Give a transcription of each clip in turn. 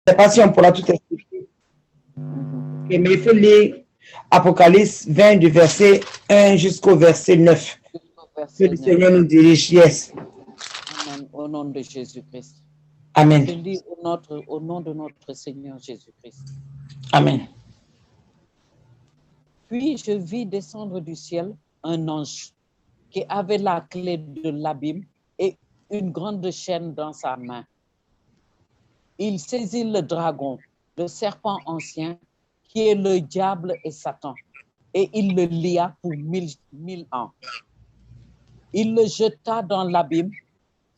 sais pas si on pourra tout expliquer. Mais il faut lire Apocalypse 20 du verset 1 jusqu'au verset 9. Que le Seigneur nous dirige. Yes. Amen. Au nom de Jésus-Christ. Amen. Je lis au nom de notre Seigneur Jésus-Christ. Amen. Puis je vis descendre du ciel un ange qui avait la clé de l'abîme et une grande chaîne dans sa main. Il saisit le dragon, le serpent ancien, qui est le diable et Satan, et il le lia pour 1000 ans. Il le jeta dans l'abîme,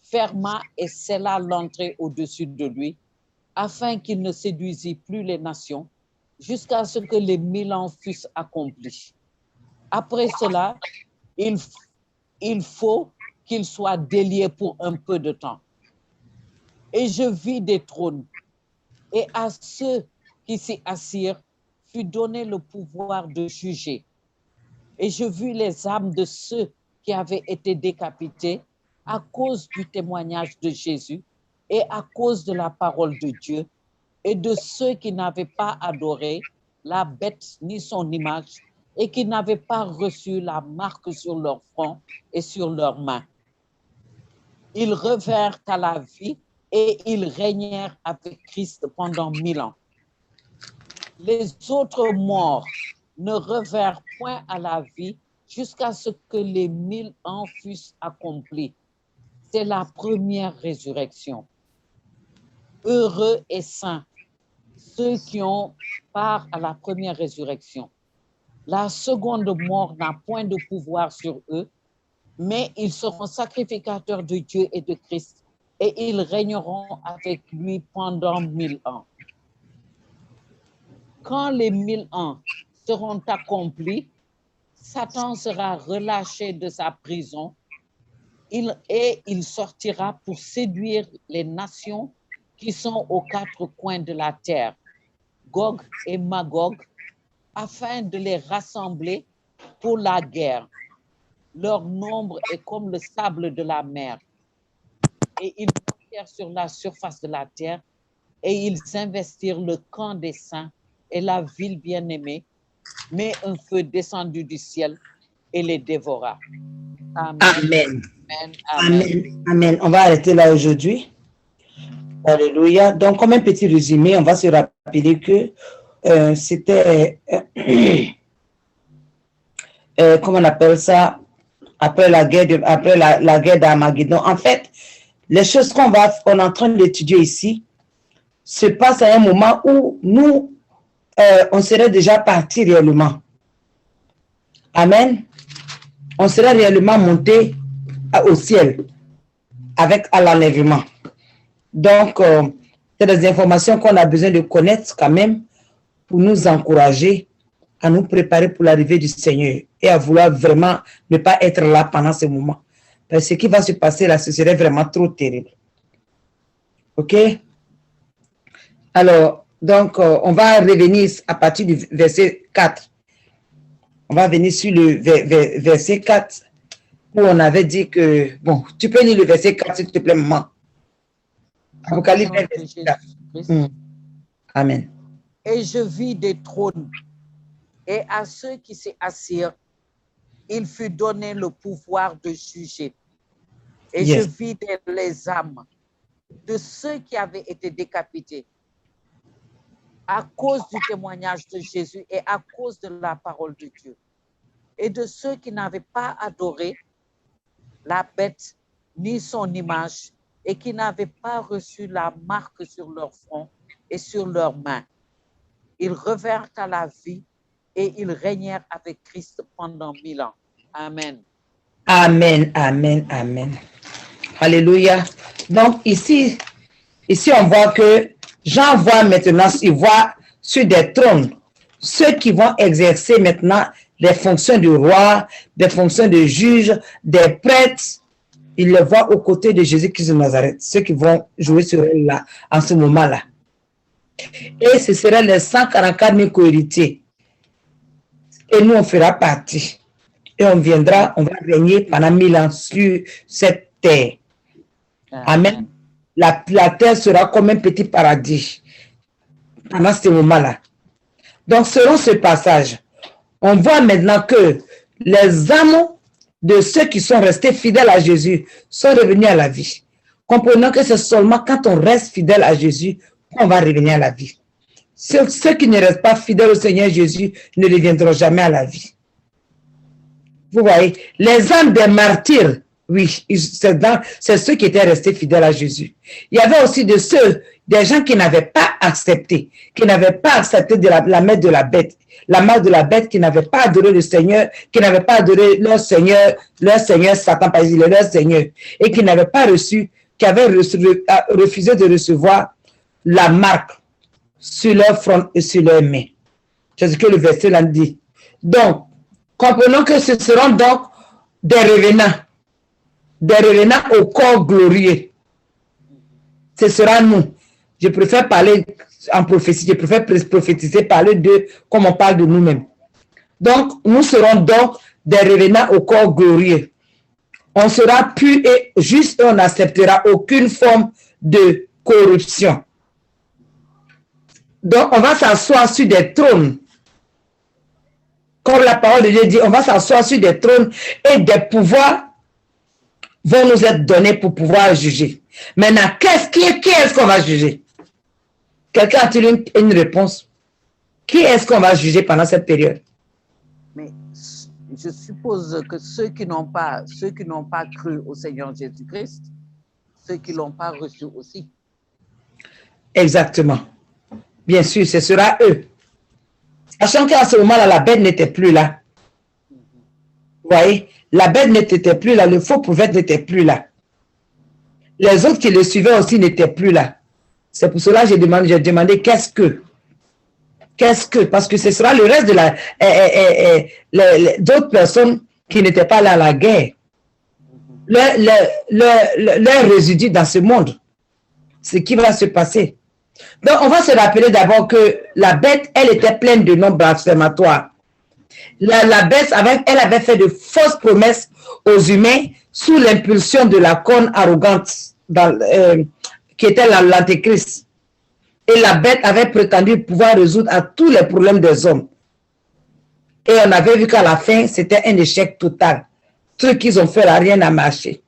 ferma et scella l'entrée au-dessus de lui, afin qu'il ne séduisît plus les nations, jusqu'à ce que les 1000 ans fussent accomplis. Après cela, il faut qu'il soit délié pour un peu de temps. Et je vis des trônes, et à ceux qui s'y assirent fut donné le pouvoir de juger. Et je vis les âmes de ceux qui avaient été décapités à cause du témoignage de Jésus et à cause de la parole de Dieu, et de ceux qui n'avaient pas adoré la bête ni son image, et qui n'avaient pas reçu la marque sur leur front et sur leurs mains. Ils revinrent à la vie et ils régnèrent avec Christ pendant 1000 ans. Les autres morts ne revinrent point à la vie jusqu'à ce que les 1000 ans fussent accomplis. C'est la première résurrection. Heureux et saints ceux qui ont part à la première résurrection. La seconde mort n'a point de pouvoir sur eux, mais ils seront sacrificateurs de Dieu et de Christ, et ils régneront avec lui pendant 1000 ans. Quand les 1000 ans seront accomplis, Satan sera relâché de sa prison et il sortira pour séduire les nations qui sont aux quatre coins de la terre, Gog et Magog, afin de les rassembler pour la guerre. Leur nombre est comme le sable de la mer. Et ils montèrent sur la surface de la terre et ils investirent le camp des saints et la ville bien-aimée, mais un feu descendu du ciel et les dévora. Amen. Amen. Amen. Amen. Amen. On va arrêter là aujourd'hui. Alléluia. Donc, comme un petit résumé, on va se rappeler que c'était, comment on appelle ça, après la guerre d'Armageddon. En fait, les choses qu'on est en train d'étudier ici se passent à un moment où nous, on serait déjà partis réellement. Amen. On serait réellement monté au ciel avec à l'enlèvement. Donc, c'est des informations qu'on a besoin de connaître quand même pour nous encourager à nous préparer pour l'arrivée du Seigneur et à vouloir vraiment ne pas être là pendant ce moment. Parce que ce qui va se passer là, ce serait vraiment trop terrible. OK? Alors, donc, on va revenir à partir du verset 4. On va venir sur le verset 4 où on avait dit que... Bon, tu peux lire le verset 4, s'il te plaît, maman. Apocalypse 20, verset 4. Amen. Et je vis des trônes, et à ceux qui s'y assirent, il fut donné le pouvoir de juger. Et je vis les âmes de ceux qui avaient été décapités à cause du témoignage de Jésus et à cause de la parole de Dieu, et de ceux qui n'avaient pas adoré la bête ni son image, et qui n'avaient pas reçu la marque sur leur front et sur leurs mains. Ils revinrent à la vie et ils régnèrent avec Christ pendant 1000 ans. Amen. Amen, amen, amen. Alléluia. Donc ici on voit que Jean voit maintenant, il voit sur des trônes ceux qui vont exercer maintenant les fonctions de roi, des fonctions de juge, des prêtres. Il les voit aux côtés de Jésus-Christ de Nazareth, ceux qui vont jouer sur elle là, en ce moment-là. Et ce seraient les 144 000 co-héritiers. Et nous, on fera partie. Et on va régner pendant 1000 ans sur cette terre. Amen. La terre sera comme un petit paradis. pendant ce moment-là. Donc, selon ce passage, on voit maintenant que les âmes de ceux qui sont restés fidèles à Jésus sont revenus à la vie. Comprenons que c'est seulement quand on reste fidèle à Jésus qu'on va revenir à la vie. Ceux qui ne restent pas fidèles au Seigneur Jésus ne reviendront jamais à la vie. Vous voyez, les âmes des martyrs, oui, c'est ceux qui étaient restés fidèles à Jésus. Il y avait aussi des gens qui n'avaient pas accepté, de la messe de la bête, la marque de la bête, qui n'avaient pas adoré le Seigneur, qui n'avaient pas adoré leur Seigneur Satan, pas leur Seigneur, et qui n'avaient pas reçu, qui avaient refusé de recevoir la marque sur leur front et sur leurs mains. C'est ce que le verset là dit. Donc, comprenons que ce seront donc des revenants au corps glorieux. Ce sera nous. Je préfère parler en prophétie, je préfère prophétiser, parler de comme on parle de nous-mêmes. Donc, nous serons donc des revenants au corps glorieux. On sera pur et juste et on n'acceptera aucune forme de corruption. Donc, on va s'asseoir sur des trônes. Comme la parole de Dieu dit, on va s'asseoir sur des trônes et des pouvoirs vont nous être donnés pour pouvoir juger. Maintenant, qui est-ce qu'on va juger? Quelqu'un a-t-il une réponse? Qui est-ce qu'on va juger pendant cette période? Mais je suppose que ceux qui n'ont pas cru au Seigneur Jésus-Christ, ceux qui ne l'ont pas reçu aussi. Exactement. Bien sûr, ce sera eux. Sachant qu'à ce moment-là, la bête n'était plus là. Vous voyez, la bête n'était plus là, le faux prophète n'était plus là. Les autres qui le suivaient aussi n'étaient plus là. C'est pour cela que j'ai demandé qu'est-ce que? Parce que ce sera le reste de d'autres personnes qui n'étaient pas là à la guerre. Leur résidu dans ce monde. Ce qui va se passer. Donc, on va se rappeler d'abord que la bête, elle était pleine de noms blasphématoires. La bête, elle avait fait de fausses promesses aux humains sous l'impulsion de la corne arrogante qui était l'antéchrist. Et la bête avait prétendu pouvoir résoudre à tous les problèmes des hommes. Et on avait vu qu'à la fin, c'était un échec total. Tout ce qu'ils ont fait là, rien n'a marché.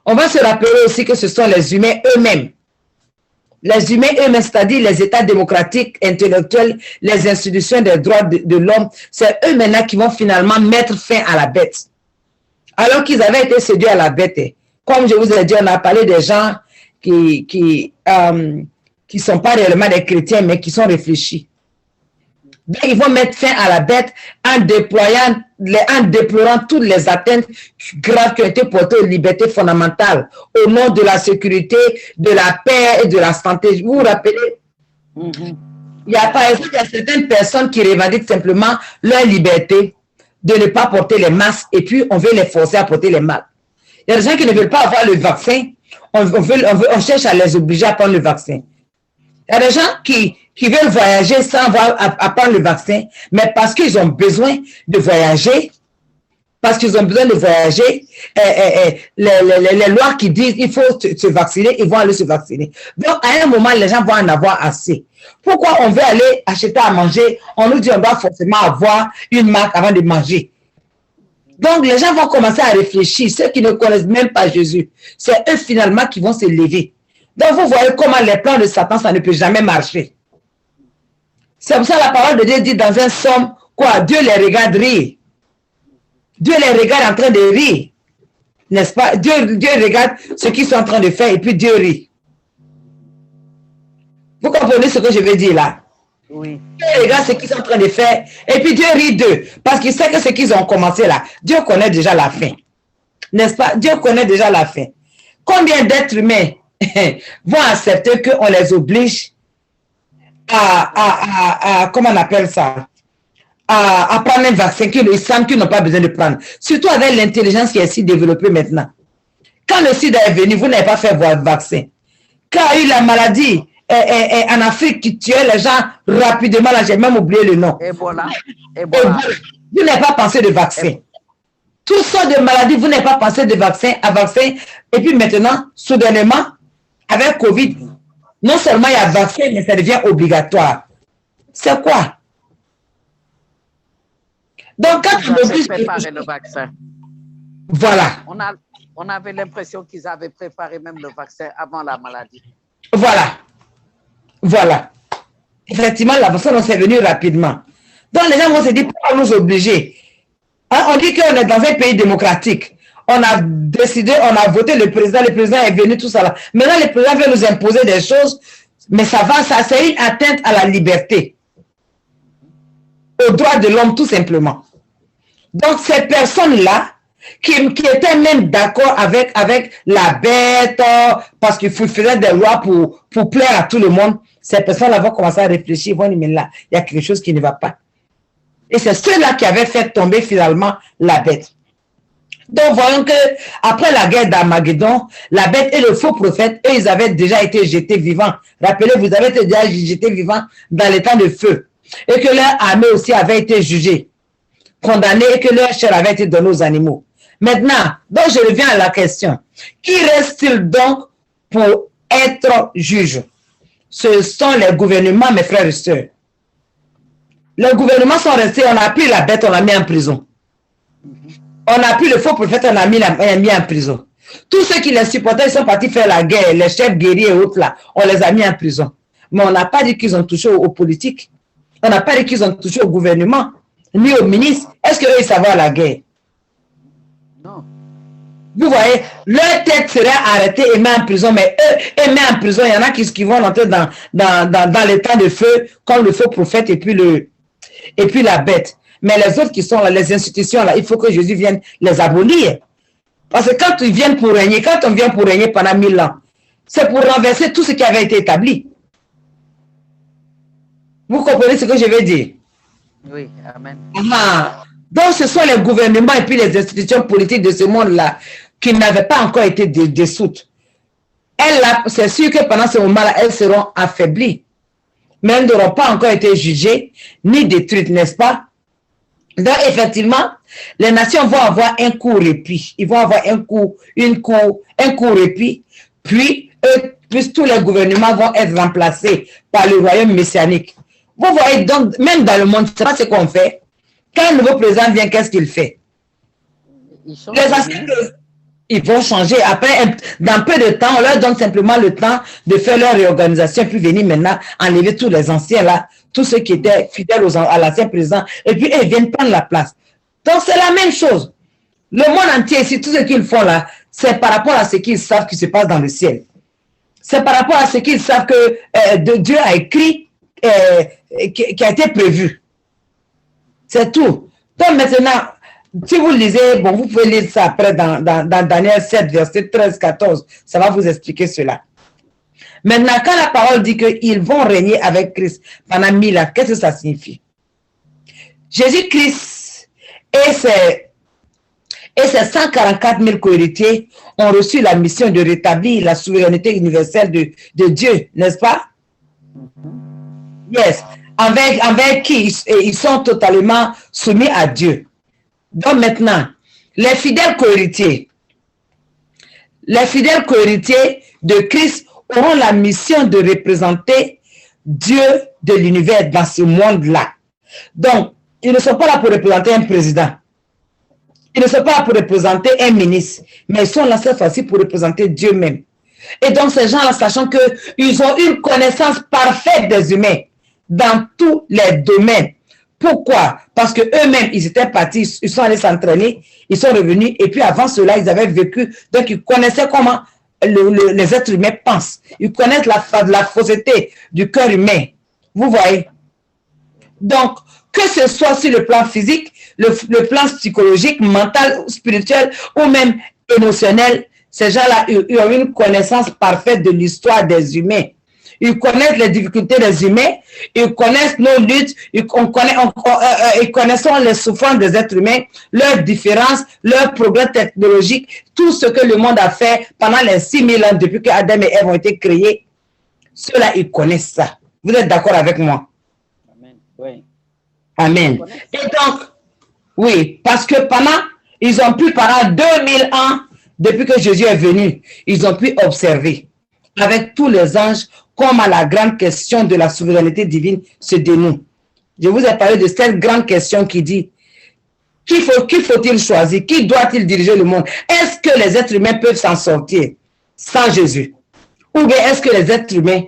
On va se rappeler aussi que ce sont les humains eux-mêmes. Les humains eux-mêmes, c'est-à-dire les États démocratiques, intellectuels, les institutions des droits de l'homme, c'est eux maintenant qui vont finalement mettre fin à la bête. Alors qu'ils avaient été séduits à la bête. Comme je vous ai dit, on a parlé des gens qui sont pas réellement des chrétiens, mais qui sont réfléchis. Donc, ils vont mettre fin à la bête en déplorant toutes les atteintes graves qui ont été portées aux libertés fondamentales au nom de la sécurité, de la paix et de la santé. Vous vous rappelez? Il y a par exemple certaines personnes qui revendiquent simplement leur liberté de ne pas porter les masques et puis on veut les forcer à porter les masques. Il y a des gens qui ne veulent pas avoir le vaccin, on cherche à les obliger à prendre le vaccin. Il y a des gens qui veulent voyager sans avoir à prendre le vaccin, mais parce qu'ils ont besoin de voyager, les lois qui disent qu'il faut se vacciner, ils vont aller se vacciner. Donc, à un moment, les gens vont en avoir assez. Pourquoi on veut aller acheter à manger? On nous dit qu'on doit forcément avoir une marque avant de manger. Donc, les gens vont commencer à réfléchir. Ceux qui ne connaissent même pas Jésus, c'est eux finalement qui vont se lever. Donc, vous voyez comment les plans de Satan, ça ne peut jamais marcher. C'est pour ça que la parole de Dieu dit dans un psaume, quoi? Dieu les regarde rire. Dieu les regarde en train de rire. N'est-ce pas? Dieu regarde ce qu'ils sont en train de faire et puis Dieu rit. Vous comprenez ce que je veux dire là? Oui. Dieu regarde ce qu'ils sont en train de faire et puis Dieu rit d'eux. Parce qu'il sait que ce qu'ils ont commencé là, Dieu connaît déjà la fin. N'est-ce pas? Dieu connaît déjà la fin. Combien d'êtres humains vont accepter qu'on les oblige comment on appelle ça, à prendre un vaccin qu'ils savent qu'ils n'ont pas besoin de prendre. Surtout avec l'intelligence qui est si développée maintenant. Quand le sida est venu, vous n'avez pas fait votre vaccin. Quand il y a eu la maladie en Afrique qui tuait les gens rapidement, là j'ai même oublié le nom. Ebola. Vous n'avez pas pensé de vaccin. Toutes sortes de maladies, vous n'avez pas pensé de vaccin, et puis maintenant, soudainement, avec Covid, non seulement il y a vaccin, mais ça devient obligatoire. C'est quoi? Donc, quand ils avaient préparé le vaccin. Voilà. On avait l'impression qu'ils avaient préparé même le vaccin avant la maladie. Voilà. Voilà. Effectivement, la personne s'est venue rapidement. Donc, les gens vont se dire, pourquoi nous obliger? Hein, on dit qu'on est dans un pays démocratique. On a décidé, on a voté le président est venu, tout ça là. Maintenant, le président veut nous imposer des choses, mais ça c'est une atteinte à la liberté, aux droits de l'homme, tout simplement. Donc, ces personnes-là, qui étaient même d'accord avec la bête, parce qu'il faisait des lois pour plaire à tout le monde, ces personnes-là vont commencer à réfléchir, vont dire, mais là, il y a quelque chose qui ne va pas. Et c'est ceux-là qui avaient fait tomber finalement la bête. Donc, voyons que après la guerre d'Armageddon, la bête et le faux prophète, eux, ils avaient déjà été jetés vivants. Rappelez-vous, vous avez été déjà jetés vivants dans les temps de feu. Et que leur armée aussi avait été jugée, condamnée, et que leur chair avait été donnée aux animaux. Maintenant, donc je reviens à la question. Qui reste-t-il donc pour être juge? Ce sont les gouvernements, mes frères et sœurs. Les gouvernements sont restés, on a pris la bête, on l'a mis en prison. On a pris le faux prophète, on l'a mis en prison. Tous ceux qui les supportaient, ils sont partis faire la guerre, les chefs guerriers et autres là, on les a mis en prison. Mais on n'a pas dit qu'ils ont touché aux politiques. On n'a pas dit qu'ils ont touché au gouvernement, ni aux ministres. Est-ce qu'eux, ils savaient la guerre? Non. Vous voyez, leur tête serait arrêtée et mis en prison, mais eux, et mis en prison, il y en a qui vont entrer dans les temps de feu, comme le faux prophète et puis la bête. Mais les autres qui sont là, les institutions là, il faut que Jésus vienne les abolir. Parce que quand ils viennent pour régner, quand on vient pour régner pendant 1000 ans, c'est pour renverser tout ce qui avait été établi. Vous comprenez ce que je veux dire? Oui, amen. Donc, ce sont les gouvernements et puis les institutions politiques de ce monde-là qui n'avaient pas encore été dissoutes. C'est sûr que pendant ce moment-là, elles seront affaiblies. Mais elles n'auront pas encore été jugées ni détruites, n'est-ce pas? Donc, effectivement, les nations vont avoir un court répit. Ils vont avoir un court répit. Puis tous les gouvernements vont être remplacés par le royaume messianique. Vous voyez, donc, même dans le monde, c'est pas ce qu'on fait. Quand un nouveau président vient, qu'est-ce qu'il fait? Les anciens, ils vont changer. Après, dans peu de temps, on leur donne simplement le temps de faire leur réorganisation, puis venir maintenant enlever tous les anciens là, tous ceux qui étaient fidèles à l'ancien président, et puis ils viennent prendre la place. Donc, c'est la même chose. Le monde entier ici, tout ce qu'ils font là, c'est par rapport à ce qu'ils savent qui se passe dans le ciel. C'est par rapport à ce qu'ils savent que Dieu a écrit, qui a été prévu. C'est tout. Donc maintenant, si vous lisez, bon, vous pouvez lire ça après dans Daniel 7, verset 13-14, ça va vous expliquer cela. Maintenant, quand la parole dit qu'ils vont régner avec Christ pendant 1000 ans, qu'est-ce que ça signifie? Jésus-Christ et ses 144 000 cohéritiers ont reçu la mission de rétablir la souveraineté universelle de Dieu, n'est-ce pas? Yes. Avec qui ils sont totalement soumis à Dieu. Donc maintenant, les fidèles cohéritiers de Christ auront la mission de représenter Dieu de l'univers dans ce monde-là. Donc, ils ne sont pas là pour représenter un président. Ils ne sont pas là pour représenter un ministre, mais ils sont là cette fois-ci pour représenter Dieu même. Et donc, ces gens-là, sachant qu'ils ont une connaissance parfaite des humains dans tous les domaines. Pourquoi? Parce qu'eux-mêmes, ils étaient partis, ils sont allés s'entraîner, ils sont revenus, et puis avant cela, ils avaient vécu, donc ils connaissaient comment les êtres humains pensent. Ils connaissent la fausseté du cœur humain. Vous voyez? Donc, que ce soit sur le plan physique, le plan psychologique, mental, spirituel ou même émotionnel, ces gens-là, ils ont une connaissance parfaite de l'histoire des humains. Ils connaissent les difficultés des humains, ils connaissent nos luttes, ils connaissent les souffrances des êtres humains, leurs différences, leurs progrès technologiques, tout ce que le monde a fait pendant les 6000 ans depuis que Adam et Ève ont été créés. Ceux-là, ils connaissent ça. Vous êtes d'accord avec moi? Amen. Oui. Amen. Et donc, oui, parce que ils ont pu, pendant 2000 ans, depuis que Jésus est venu, ils ont pu observer avec tous les anges comment la grande question de la souveraineté divine se dénoue. Je vous ai parlé de cette grande question qui dit, qui faut-il choisir? Qui doit-il diriger le monde? Est-ce que les êtres humains peuvent s'en sortir sans Jésus? Ou bien est-ce que les êtres humains,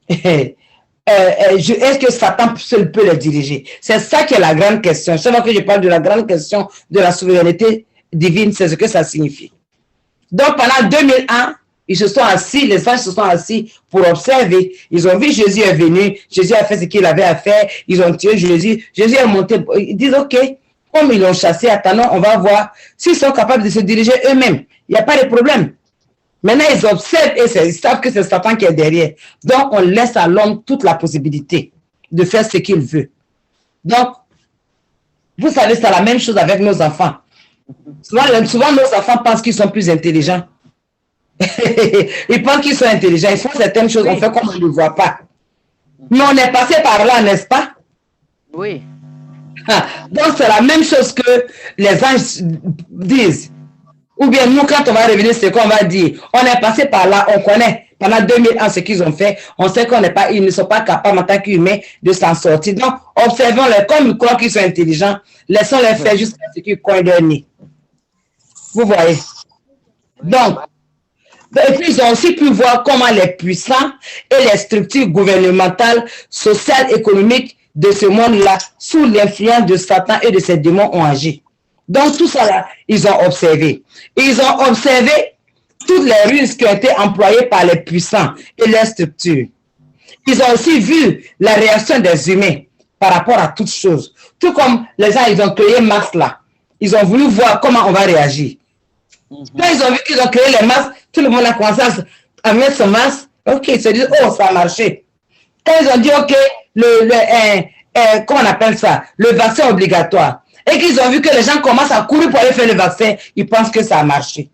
est-ce que Satan seul peut les diriger? C'est ça qui est la grande question. Chaque fois que je parle de la grande question de la souveraineté divine, c'est ce que ça signifie. Donc pendant 2000 ans, ils se sont assis, les anges se sont assis pour observer. Ils ont vu Jésus est venu, Jésus a fait ce qu'il avait à faire, ils ont tué Jésus, Jésus est monté. Ils disent, ok, comme ils l'ont chassé, attendons, on va voir s'ils sont capables de se diriger eux-mêmes. Il n'y a pas de problème. Maintenant, ils observent et ils savent que c'est Satan qui est derrière. Donc, on laisse à l'homme toute la possibilité de faire ce qu'il veut. Donc, vous savez, c'est la même chose avec nos enfants. Souvent nos enfants pensent qu'ils sont plus intelligents. Ils pensent qu'ils sont intelligents. Ils font certaines choses, on fait comme on ne le voit pas. Mais on est passé par là, n'est-ce pas? Oui. Donc, c'est la même chose que les anges disent. Ou bien nous, quand on va revenir, c'est qu'on va dire. On est passé par là, on connaît pendant 2000 ans ce qu'ils ont fait. On sait ils ne sont pas capables en tant qu'humains de s'en sortir. Donc, observons-les comme ils croient qu'ils sont intelligents. Laissons-les faire jusqu'à ce qu'ils coignent leur nez. Vous voyez? Donc, et puis ils ont aussi pu voir comment les puissants et les structures gouvernementales, sociales, économiques de ce monde-là, sous l'influence de Satan et de ses démons, ont agi. Donc, tout ça là, ils ont observé. Ils ont observé toutes les ruses qui ont été employées par les puissants et les structures. Ils ont aussi vu la réaction des humains par rapport à toutes choses. Tout comme les gens, ils ont créé Mars là. Ils ont voulu voir comment on va réagir. Quand ils ont vu qu'ils ont créé les masques, tout le monde a commencé à mettre son masque. Ok, ils se disent, oh, ça a marché. Quand ils ont dit, ok, comment on appelle ça? Le vaccin obligatoire. Et qu'ils ont vu que les gens commencent à courir pour aller faire le vaccin, ils pensent que ça a marché.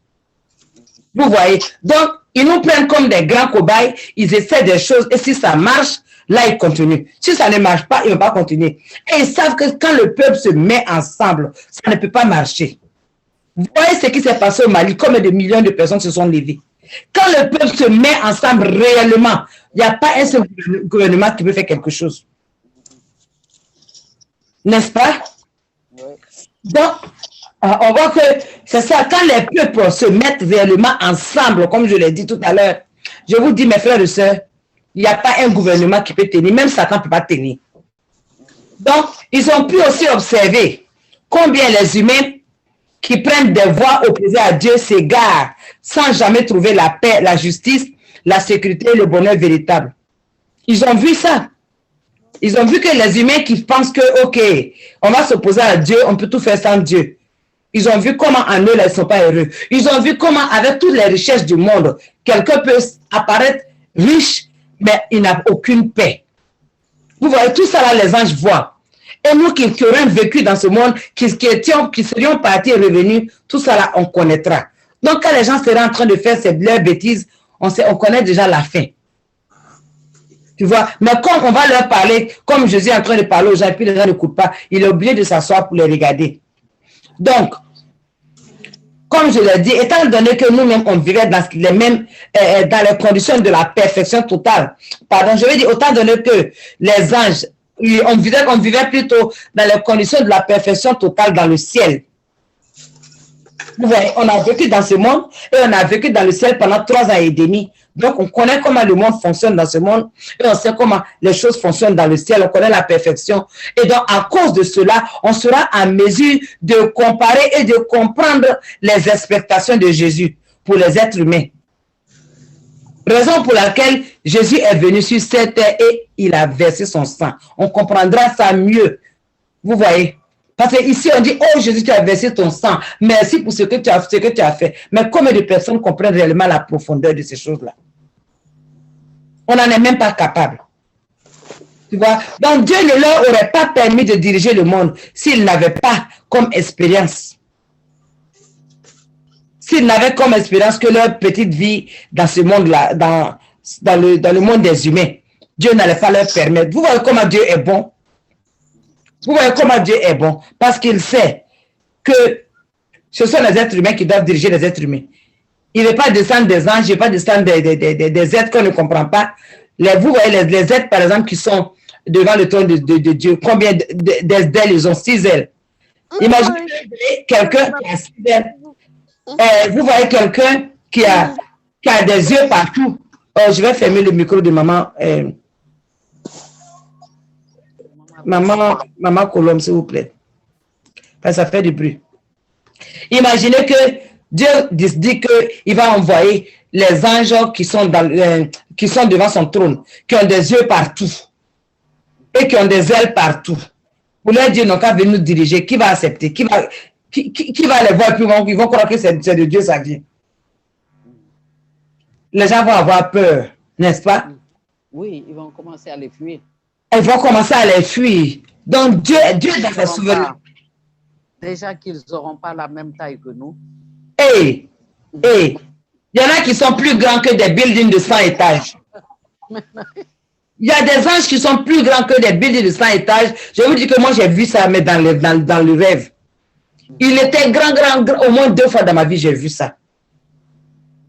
Vous voyez? Donc, ils nous prennent comme des grands cobayes, ils essaient des choses, et si ça marche, là, ils continuent. Si ça ne marche pas, ils ne vont pas continuer. Et ils savent que quand le peuple se met ensemble, ça ne peut pas marcher. Vous voyez ce qui s'est passé au Mali, combien de millions de personnes se sont levées. Quand le peuple se met ensemble réellement, il n'y a pas un seul gouvernement qui peut faire quelque chose. N'est-ce pas? Donc, on voit que c'est ça, quand les peuples se mettent réellement ensemble, comme je l'ai dit tout à l'heure, je vous dis, mes frères et sœurs, il n'y a pas un gouvernement qui peut tenir, même Satan ne peut pas tenir. Donc, ils ont pu aussi observer combien les humains qui prennent des voies opposées à Dieu s'égarent sans jamais trouver la paix, la justice, la sécurité et le bonheur véritable. Ils ont vu ça. Ils ont vu que les humains qui pensent que, ok, on va s'opposer à Dieu, on peut tout faire sans Dieu. Ils ont vu comment en eux, ils ne sont pas heureux. Ils ont vu comment, avec toutes les richesses du monde, quelqu'un peut apparaître riche, mais il n'a aucune paix. Vous voyez, tout ça là, les anges voient. Et nous qui aurions vécu dans ce monde, qui serions partis et revenus, tout ça là, on connaîtra. Donc, quand les gens seraient en train de faire leurs bêtises, on connaît déjà la fin. Tu vois, mais quand on va leur parler, comme Jésus est en train de parler aux gens, et puis les gens n'écoutent pas, il est obligé de s'asseoir pour les regarder. Donc, comme je l'ai dit, étant donné que nous-mêmes, on vivait dans les conditions de la perfection totale, pardon, je veux dire, autant donné que les anges, on vivait plutôt dans les conditions de la perfection totale dans le ciel. Vous voyez, on a vécu dans ce monde et on a vécu dans le ciel pendant 3 ans et demi. Donc, on connaît comment le monde fonctionne dans ce monde et on sait comment les choses fonctionnent dans le ciel. On connaît la perfection. Et donc, à cause de cela, on sera en mesure de comparer et de comprendre les expectations de Jésus pour les êtres humains. Raison pour laquelle Jésus est venu sur cette terre et il a versé son sang. On comprendra ça mieux. Vous voyez? Parce qu'ici, on dit, oh Jésus, tu as versé ton sang. Merci pour ce que tu as fait. Mais combien de personnes comprennent réellement la profondeur de ces choses-là? On n'en est même pas capable. Tu vois? Donc, Dieu ne leur aurait pas permis de diriger le monde s'il n'avait pas comme expérience. S'ils n'avaient comme expérience que leur petite vie dans ce monde-là, dans le monde des humains, Dieu n'allait pas leur permettre. Vous voyez comment Dieu est bon? Vous voyez comment Dieu est bon? Parce qu'il sait que ce sont les êtres humains qui doivent diriger les êtres humains. Il ne va pas descendre des anges, il ne va pas descendre des êtres qu'on ne comprend pas. Vous voyez les êtres, par exemple, qui sont devant le trône de Dieu. Combien d'ailes ils ont? 6 ailes. Imaginez quelqu'un qui a 6 ailes. Vous voyez quelqu'un qui a des yeux partout. Oh, je vais fermer le micro de maman. Maman Colombe, s'il vous plaît. Parce que ça fait du bruit. Imaginez que Dieu dit qu'il va envoyer les anges qui sont devant son trône, qui ont des yeux partout et qui ont des ailes partout. Pour leur dire, non, qu'à venir nous diriger, qui va accepter? Qui va les voir? Puis ils vont croire que c'est de Dieu, ça vient. Les gens vont avoir peur, n'est-ce pas? Oui, ils vont commencer à les fuir. Ils vont commencer à les fuir. Donc, Dieu dans sa souveraineté. Déjà qu'ils n'auront pas la même taille que nous. Il y en a qui sont plus grands que des buildings de 100 étages. Il y a des anges qui sont plus grands que des buildings de 100 étages. Je vous dis que moi, j'ai vu ça, mais dans le rêve. Il était grand, au moins 2 fois dans ma vie, j'ai vu ça.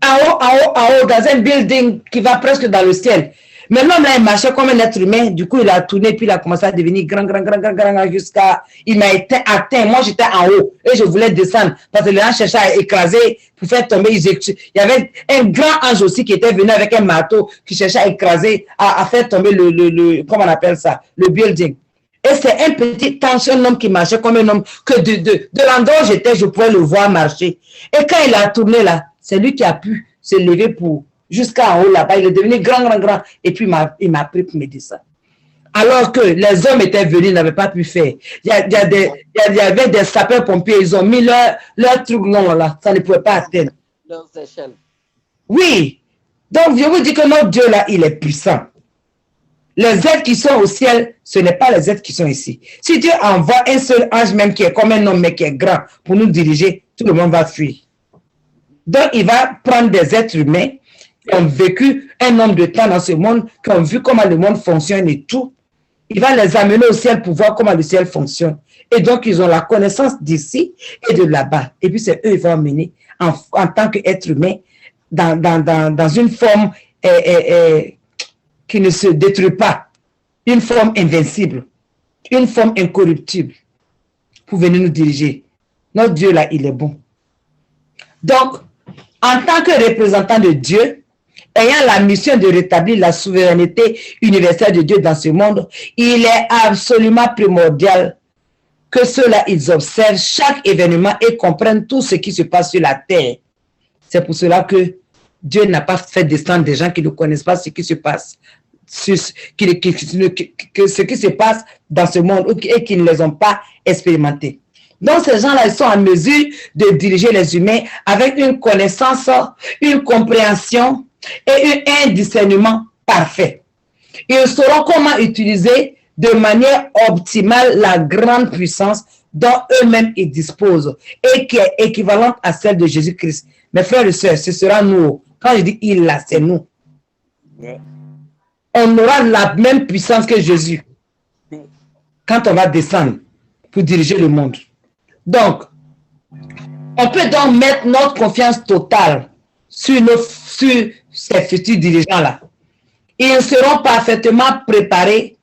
En haut, dans un building qui va presque dans le ciel. Mais l'homme là, il marchait comme un être humain. Du coup, il a tourné, puis il a commencé à devenir grand, jusqu'à... Il m'a atteint. Moi, j'étais en haut et je voulais descendre. Parce que les gens cherchaient à écraser pour faire tomber. Il y avait un grand ange aussi qui était venu avec un marteau qui cherchait à écraser, à faire tomber comment on appelle ça? Le building. Et c'est un petit homme qui marchait comme un homme que de l'endroit où j'étais, je pouvais le voir marcher. Et quand il a tourné là, c'est lui qui a pu se lever pour... jusqu'en haut là-bas, il est devenu grand, et puis il m'a pris pour me descendre. Alors que les hommes étaient venus, ils n'avaient pas pu faire. Il y avait des sapeurs-pompiers, ils ont mis leur truc long là, ça ne pouvait pas atteindre. Leurs échelles. Oui, donc je vous dis que notre Dieu là, il est puissant. Les êtres qui sont au ciel, ce n'est pas les êtres qui sont ici. Si Dieu envoie un seul ange même qui est comme un homme mais qui est grand pour nous diriger, tout le monde va fuir. Donc il va prendre des êtres humains qui ont vécu un nombre de temps dans ce monde, qui ont vu comment le monde fonctionne et tout. Il va les amener au ciel pour voir comment le ciel fonctionne. Et donc, ils ont la connaissance d'ici et de là-bas. Et puis, c'est eux qui vont amener en tant qu'être humain dans une forme qui ne se détruit pas, une forme invincible, une forme incorruptible pour venir nous diriger. Notre Dieu, là, il est bon. Donc, en tant que représentant de Dieu, ayant la mission de rétablir la souveraineté universelle de Dieu dans ce monde, il est absolument primordial que ceux-là, ils observent chaque événement et comprennent tout ce qui se passe sur la terre. C'est pour cela que Dieu n'a pas fait descendre des gens qui ne connaissent pas ce qui se passe, ce qui se passe dans ce monde et qui ne les ont pas expérimentés. Donc, ces gens-là, ils sont en mesure de diriger les humains avec une connaissance, une compréhension et un discernement parfait. Ils sauront comment utiliser de manière optimale la grande puissance dont eux-mêmes ils disposent et qui est équivalente à celle de Jésus-Christ. Mes frères et sœurs, ce sera nous. Quand je dis il là, c'est nous. On aura la même puissance que Jésus quand on va descendre pour diriger le monde. Donc, on peut donc mettre notre confiance totale sur ces futurs dirigeants-là. Ils seront parfaitement préparés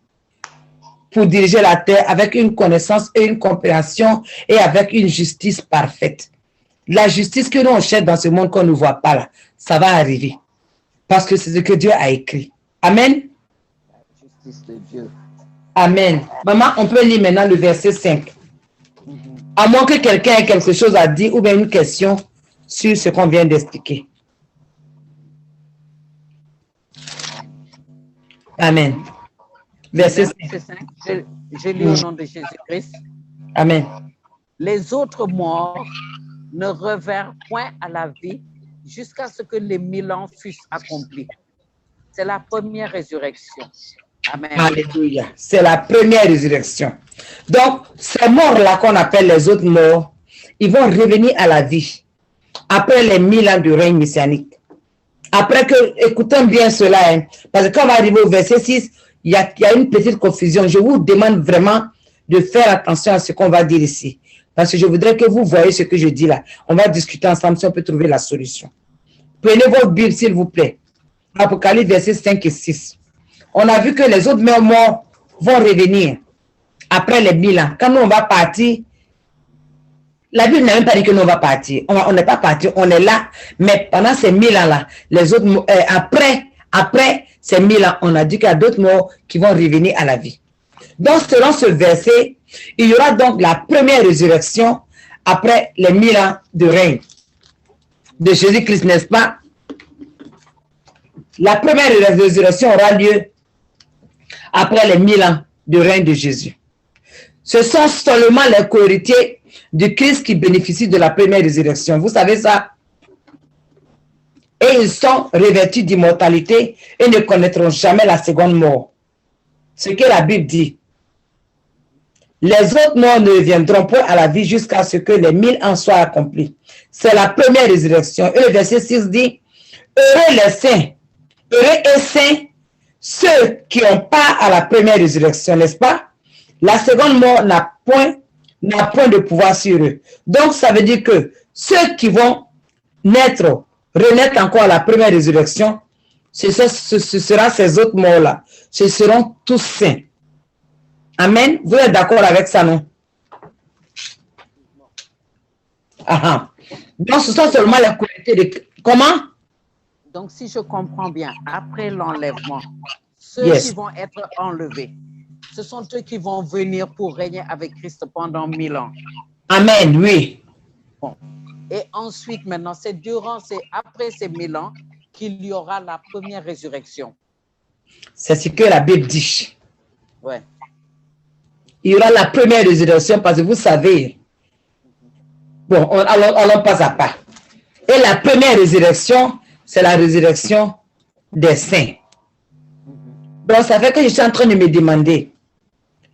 pour diriger la terre avec une connaissance et une compréhension et avec une justice parfaite. La justice que nous on cherche dans ce monde qu'on ne voit pas là, ça va arriver. Parce que c'est ce que Dieu a écrit. Amen. La justice de Dieu. Amen. Maman, on peut lire maintenant le verset 5. À moins que quelqu'un ait quelque chose à dire ou bien une question sur ce qu'on vient d'expliquer. Amen. Verset 5. Je lis au nom de Jésus-Christ. Amen. Les autres morts ne revinrent point à la vie jusqu'à ce que les 1000 ans fussent accomplis. C'est la première résurrection. Amen. Alléluia. C'est la première résurrection. Donc, ces morts-là qu'on appelle les autres morts, ils vont revenir à la vie après les 1000 ans de règne messianique. Après que, écoutons bien cela, hein, parce que quand on va arriver au verset 6, il y a une petite confusion. Je vous demande vraiment de faire attention à ce qu'on va dire ici. Parce que je voudrais que vous voyez ce que je dis là. On va discuter ensemble si on peut trouver la solution. Prenez votre Bible, s'il vous plaît. Apocalypse, verset 5 et 6. on a vu que les autres morts vont revenir après les 1000 ans. Quand nous, on va partir, la Bible n'a même pas dit que nous, on va partir. On n'est pas parti, on est là. Mais pendant ces 1000 ans-là, les autres, après ces 1000 ans, on a dit qu'il y a d'autres morts qui vont revenir à la vie. Donc, selon ce verset, il y aura donc la première résurrection après les 1000 ans de règne de Jésus-Christ, n'est-ce pas? La première résurrection aura lieu après les 1000 ans de règne de Jésus. Ce sont seulement les co-héritiers du Christ qui bénéficient de la première résurrection. Vous savez ça? Et ils sont revêtus d'immortalité et ne connaîtront jamais la seconde mort. Ce que la Bible dit. Les autres morts ne reviendront point à la vie jusqu'à ce que les 1000 ans soient accomplis. C'est la première résurrection. Et le verset 6 dit, heureux les saints, heureux et saints, ceux qui ont part à la première résurrection, n'est-ce pas? La seconde mort n'a point de pouvoir sur eux. Donc, ça veut dire que ceux qui vont renaître encore à la première résurrection, ce sera ces autres morts-là. Ce seront tous saints. Amen. Vous êtes d'accord avec ça, non? Ah. Donc, ce sont seulement les qualités de... Comment? Donc, si je comprends bien, après l'enlèvement, ceux qui vont être enlevés, ce sont eux qui vont venir pour régner avec Christ pendant 1000 ans. Amen, oui. Bon. Et ensuite, maintenant, c'est après ces 1000 ans qu'il y aura la première résurrection. C'est ce que la Bible dit. Ouais. Il y aura la première résurrection parce que vous savez, bon, allons pas à pas. Et la première résurrection, c'est la résurrection des saints. Donc, ça fait que je suis en train de me demander,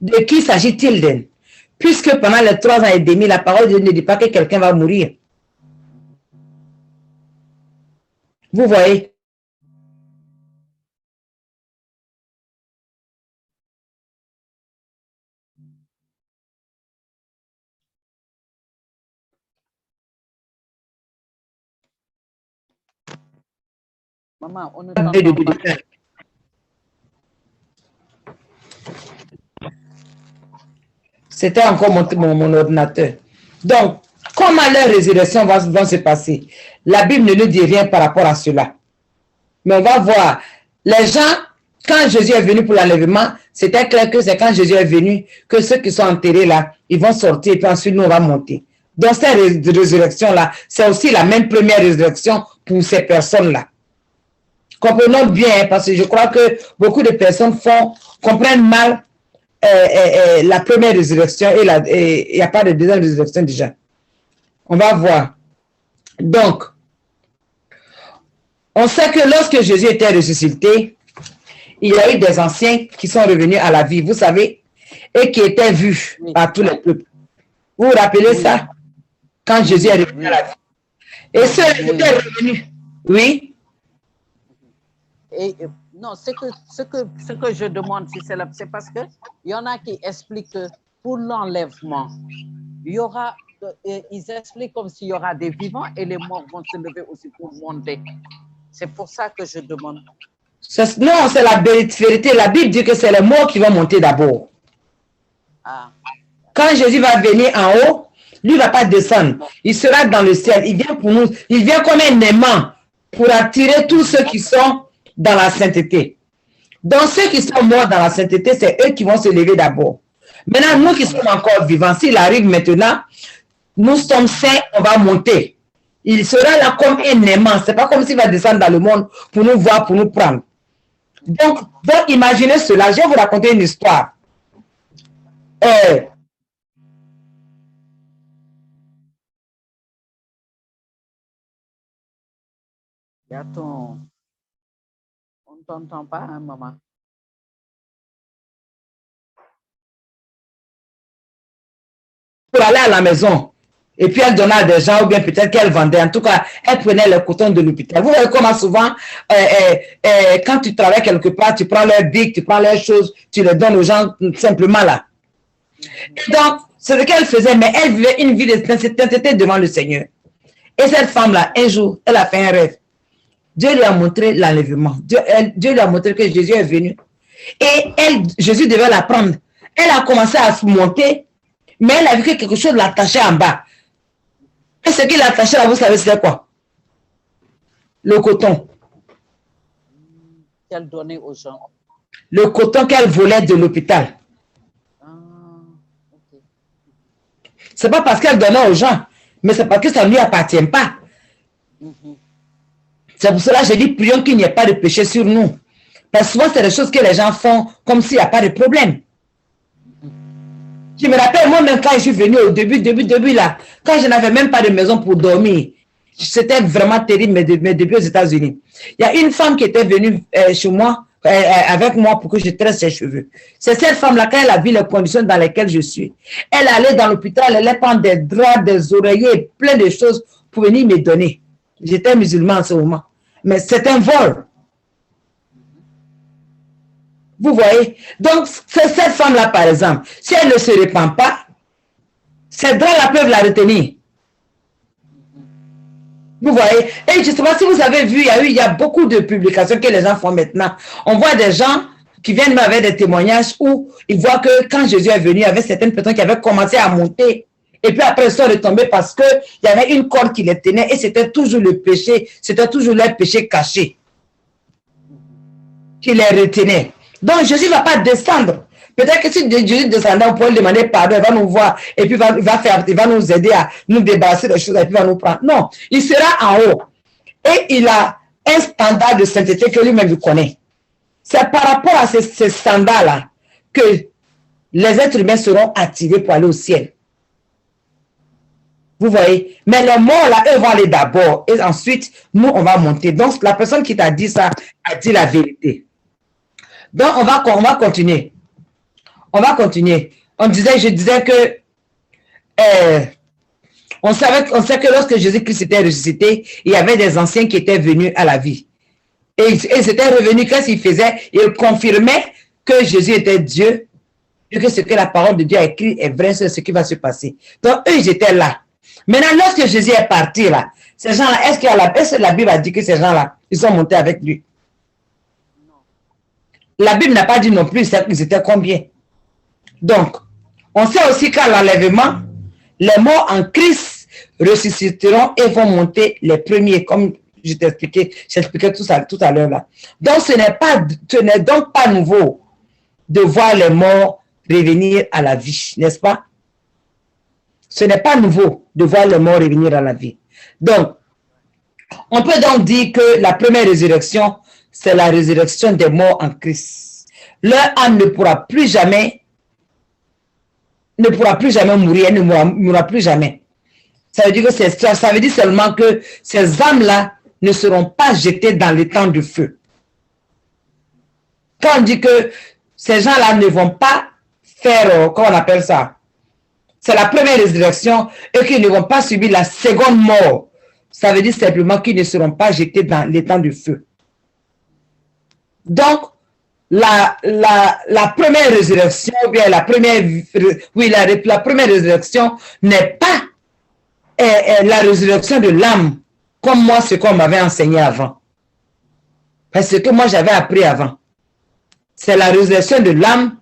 de qui s'agit-il? Puisque pendant les 3 ans et demi, la parole de Dieu ne dit pas que quelqu'un va mourir. Vous voyez? Maman, on ne t'entend pas. C'était encore mon ordinateur. Donc, comment leur résurrection va se passer? La Bible ne nous dit rien par rapport à cela. Mais on va voir. Les gens, quand Jésus est venu pour l'enlèvement, c'était clair que c'est quand Jésus est venu que ceux qui sont enterrés là, ils vont sortir et puis ensuite nous on va monter. Donc cette résurrection-là, c'est aussi la même première résurrection pour ces personnes-là. Comprenons bien, parce que je crois que beaucoup de personnes comprennent mal la première résurrection et il n'y a pas de deuxième résurrection déjà. On va voir. Donc, on sait que lorsque Jésus était ressuscité, il y a eu des anciens qui sont revenus à la vie, vous savez, et qui étaient vus par tous les peuples. Vous vous rappelez ça? Quand Jésus est revenu à la vie. Et ceux qui étaient revenus, oui? Et, non, ce que je demande, c'est parce qu'il y en a qui expliquent que pour l'enlèvement, il y aura, ils expliquent comme s'il y aura des vivants et les morts vont se lever aussi pour monter. C'est pour ça que je demande. Non, c'est la vérité. La Bible dit que c'est les morts qui vont monter d'abord. Ah. Quand Jésus va venir en haut, lui ne va pas descendre. Il sera dans le ciel. Il vient pour nous. Il vient comme un aimant pour attirer tous ceux qui sont dans la sainteté. Donc, ceux qui sont morts dans la sainteté, c'est eux qui vont se lever d'abord. Maintenant, nous qui sommes encore vivants, s'il arrive maintenant, nous sommes saints, on va monter. Il sera là comme un aimant. Ce n'est pas comme s'il va descendre dans le monde pour nous voir, pour nous prendre. Donc imaginez cela. Je vais vous raconter une histoire. On ne t'entend pas, hein, maman? Pour aller à la maison. Et puis elle donnait à des gens, ou bien peut-être qu'elle vendait. En tout cas, elle prenait le coton de l'hôpital. Vous voyez comment souvent, quand tu travailles quelque part, tu prends leurs bics, tu prends leurs choses, tu les donnes aux gens simplement là. Et donc, c'est ce qu'elle faisait, mais elle vivait une vie de sainteté devant le Seigneur. Et cette femme-là, un jour, elle a fait un rêve. Dieu lui a montré l'enlèvement. Dieu lui a montré que Jésus est venu Et elle, Jésus devait la prendre. Elle a commencé à se monter, mais elle a vu que quelque chose l'attachait en bas. Et ce qui l'attachait là, vous savez, c'était quoi? Le coton. Qu'elle donnait aux gens. Le coton qu'elle volait de l'hôpital. Okay. C'est pas parce qu'elle donnait aux gens, mais c'est parce que ça ne lui appartient pas. C'est pour cela que je dis, prions qu'il n'y ait pas de péché sur nous. Parce que souvent, c'est des choses que les gens font comme s'il n'y a pas de problème. Je me rappelle, moi-même, quand je suis venue au début là, quand je n'avais même pas de maison pour dormir, c'était vraiment terrible, mes débuts aux États-Unis. Il y a une femme qui était venue chez moi, avec moi pour que je tresse ses cheveux. C'est cette femme-là, quand elle a vu les conditions dans lesquelles je suis, elle allait dans l'hôpital, elle allait prendre des draps, des oreillers, plein de choses pour venir me donner. J'étais musulman en ce moment. Mais c'est un vol. Vous voyez? Donc, c'est cette femme-là, par exemple, si elle ne se répand pas, ces draps-là peuvent la retenir. Vous voyez? Et je ne sais pas si vous avez vu, il y a beaucoup de publications que les gens font maintenant. On voit des gens qui viennent avec des témoignages où ils voient que quand Jésus est venu, il y avait certaines personnes qui avaient commencé à monter. Et puis après, ils sont retombés parce qu'il y avait une corde qui les tenait et c'était toujours le péché, c'était toujours leur péché caché qui les retenait. Donc Jésus ne va pas descendre. Peut-être que si Jésus descendait, on pourrait lui demander pardon, il va nous voir et puis il va nous aider à nous débarrasser des choses et puis il va nous prendre. Non, il sera en haut. Et il a un standard de sainteté que lui-même connaît. C'est par rapport à ces standards-là que les êtres humains seront attirés pour aller au ciel. Vous voyez? Mais les morts, là, eux vont aller d'abord. Et ensuite, nous, on va monter. Donc, la personne qui t'a dit ça a dit la vérité. Donc, on va continuer. On va continuer. Je disais que on sait que lorsque Jésus-Christ était ressuscité, il y avait des anciens qui étaient venus à la vie. Et ils étaient revenus, qu'est-ce qu'ils faisaient? Ils confirmaient que Jésus était Dieu et que ce que la parole de Dieu a écrit est vrai, c'est ce qui va se passer. Donc, eux, ils étaient là. Maintenant, lorsque Jésus est parti là, ces gens-là, est-ce que la Bible a dit que ces gens-là, ils sont montés avec lui? La Bible n'a pas dit non plus qu'ils étaient combien. Donc, on sait aussi qu'à l'enlèvement, les morts en Christ ressusciteront et vont monter les premiers, comme je t'expliquais, j'expliquais tout à l'heure là. Donc, ce n'est donc pas nouveau de voir les morts revenir à la vie, n'est-ce pas? Ce n'est pas nouveau de voir les morts revenir à la vie. Donc, on peut donc dire que la première résurrection, c'est la résurrection des morts en Christ. Leur âme ne pourra plus jamais mourir, elle ne mourra plus jamais. Ça veut dire que ça veut dire seulement que ces âmes-là ne seront pas jetées dans les temps de feu. Quand on dit que ces gens-là ne vont pas faire, comment on appelle ça? C'est la première résurrection et qu'ils ne vont pas subir la seconde mort. Ça veut dire simplement qu'ils ne seront pas jetés dans les temps de feu. Donc, la première résurrection, ou bien la première résurrection n'est pas la résurrection de l'âme, comme moi, ce qu'on m'avait enseigné avant. Parce que moi, j'avais appris avant. C'est la résurrection de l'âme.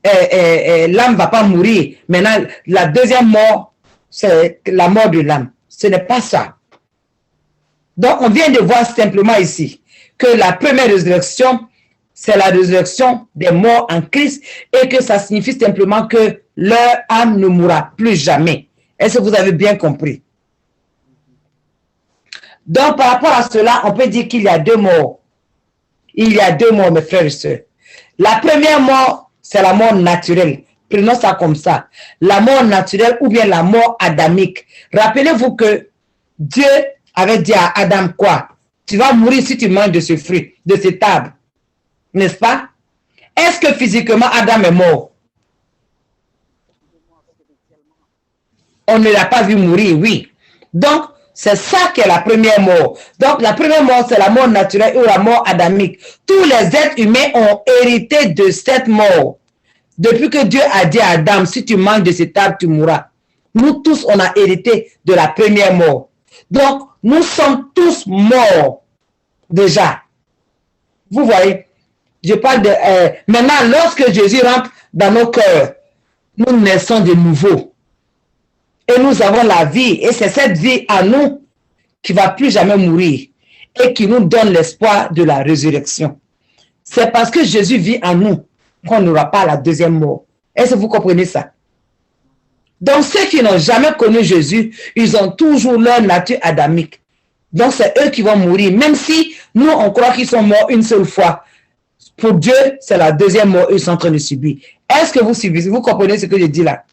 L'âme ne va pas mourir. Maintenant, la deuxième mort, c'est la mort de l'âme. Ce n'est pas ça. Donc, on vient de voir simplement ici que la première résurrection, c'est la résurrection des morts en Christ et que ça signifie simplement que leur âme ne mourra plus jamais. Est-ce que vous avez bien compris? Donc, par rapport à cela, on peut dire qu'il y a deux morts. Il y a deux morts, mes frères et sœurs. La première mort, c'est la mort naturelle. Prenons ça comme ça. La mort naturelle ou bien la mort adamique. Rappelez-vous que Dieu avait dit à Adam quoi? Tu vas mourir si tu manges de ce fruit, de cet arbre. N'est-ce pas? Est-ce que physiquement Adam est mort? On ne l'a pas vu mourir, oui. Donc, c'est ça qui est la première mort. Donc, la première mort, c'est la mort naturelle ou la mort adamique. Tous les êtres humains ont hérité de cette mort. Depuis que Dieu a dit à Adam, si tu manges de cet arbre, tu mourras. Nous tous, on a hérité de la première mort. Donc, nous sommes tous morts déjà. Vous voyez? Je parle de... maintenant, lorsque Jésus rentre dans nos cœurs, nous naissons de nouveau. Et nous avons la vie. Et c'est cette vie à nous qui ne va plus jamais mourir et qui nous donne l'espoir de la résurrection. C'est parce que Jésus vit en nous qu'on n'aura pas la deuxième mort. Est-ce que vous comprenez ça? Donc, ceux qui n'ont jamais connu Jésus, ils ont toujours leur nature adamique. Donc, c'est eux qui vont mourir. Même si nous, on croit qu'ils sont morts une seule fois. Pour Dieu, c'est la deuxième mort qu'ils sont en train de subir. Est-ce que vous suivez? Vous comprenez ce que je dis là?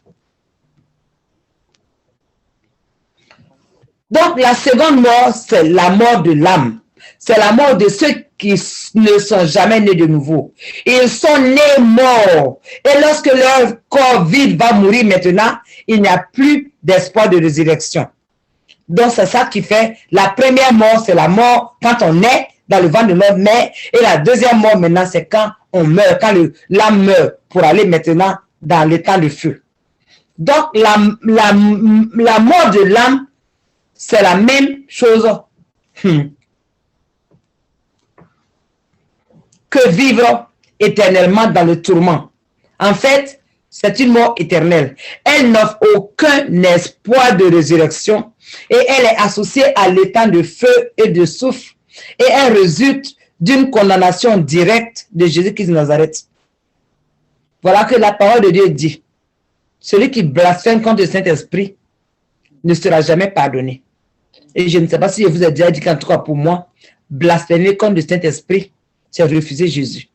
Donc, la seconde mort, c'est la mort de l'âme. C'est la mort de ceux qui ne sont jamais nés de nouveau. Ils sont nés morts. Et lorsque leur corps vide va mourir maintenant, il n'y a plus d'espoir de résurrection. Donc, c'est ça qui fait la première mort, c'est la mort quand on est dans le ventre de notre mère. Et la deuxième mort maintenant, c'est quand on meurt, quand l'âme meurt pour aller maintenant dans l'état de feu. Donc, la mort de l'âme, c'est la même chose que vivre éternellement dans le tourment. En fait, c'est une mort éternelle. Elle n'offre aucun espoir de résurrection et elle est associée à l'état de feu et de souffle et elle résulte d'une condamnation directe de Jésus-Christ de Nazareth. Voilà que la parole de Dieu dit. Celui qui blasphème contre le Saint-Esprit ne sera jamais pardonné. Et je ne sais pas si je vous ai déjà dit qu'en tout cas pour moi, blasphémer contre le Saint-Esprit, c'est refuser Jésus.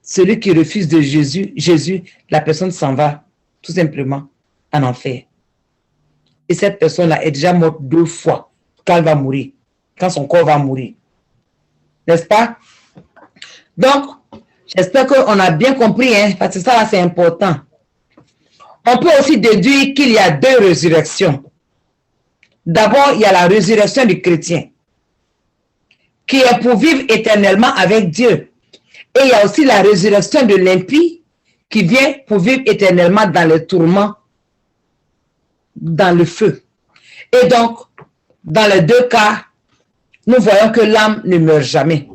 Celui qui refuse de Jésus, la personne s'en va tout simplement en enfer. Et cette personne-là est déjà morte 2 fois quand elle va mourir, quand son corps va mourir. N'est-ce pas? Donc, j'espère qu'on a bien compris, hein, parce que ça, là, c'est important. On peut aussi déduire qu'il y a 2 résurrections. D'abord, il y a la résurrection du chrétien, qui est pour vivre éternellement avec Dieu. Et il y a aussi la résurrection de l'impie, qui vient pour vivre éternellement dans les tourments, dans le feu. Et donc, dans les 2 cas, nous voyons que l'âme ne meurt jamais.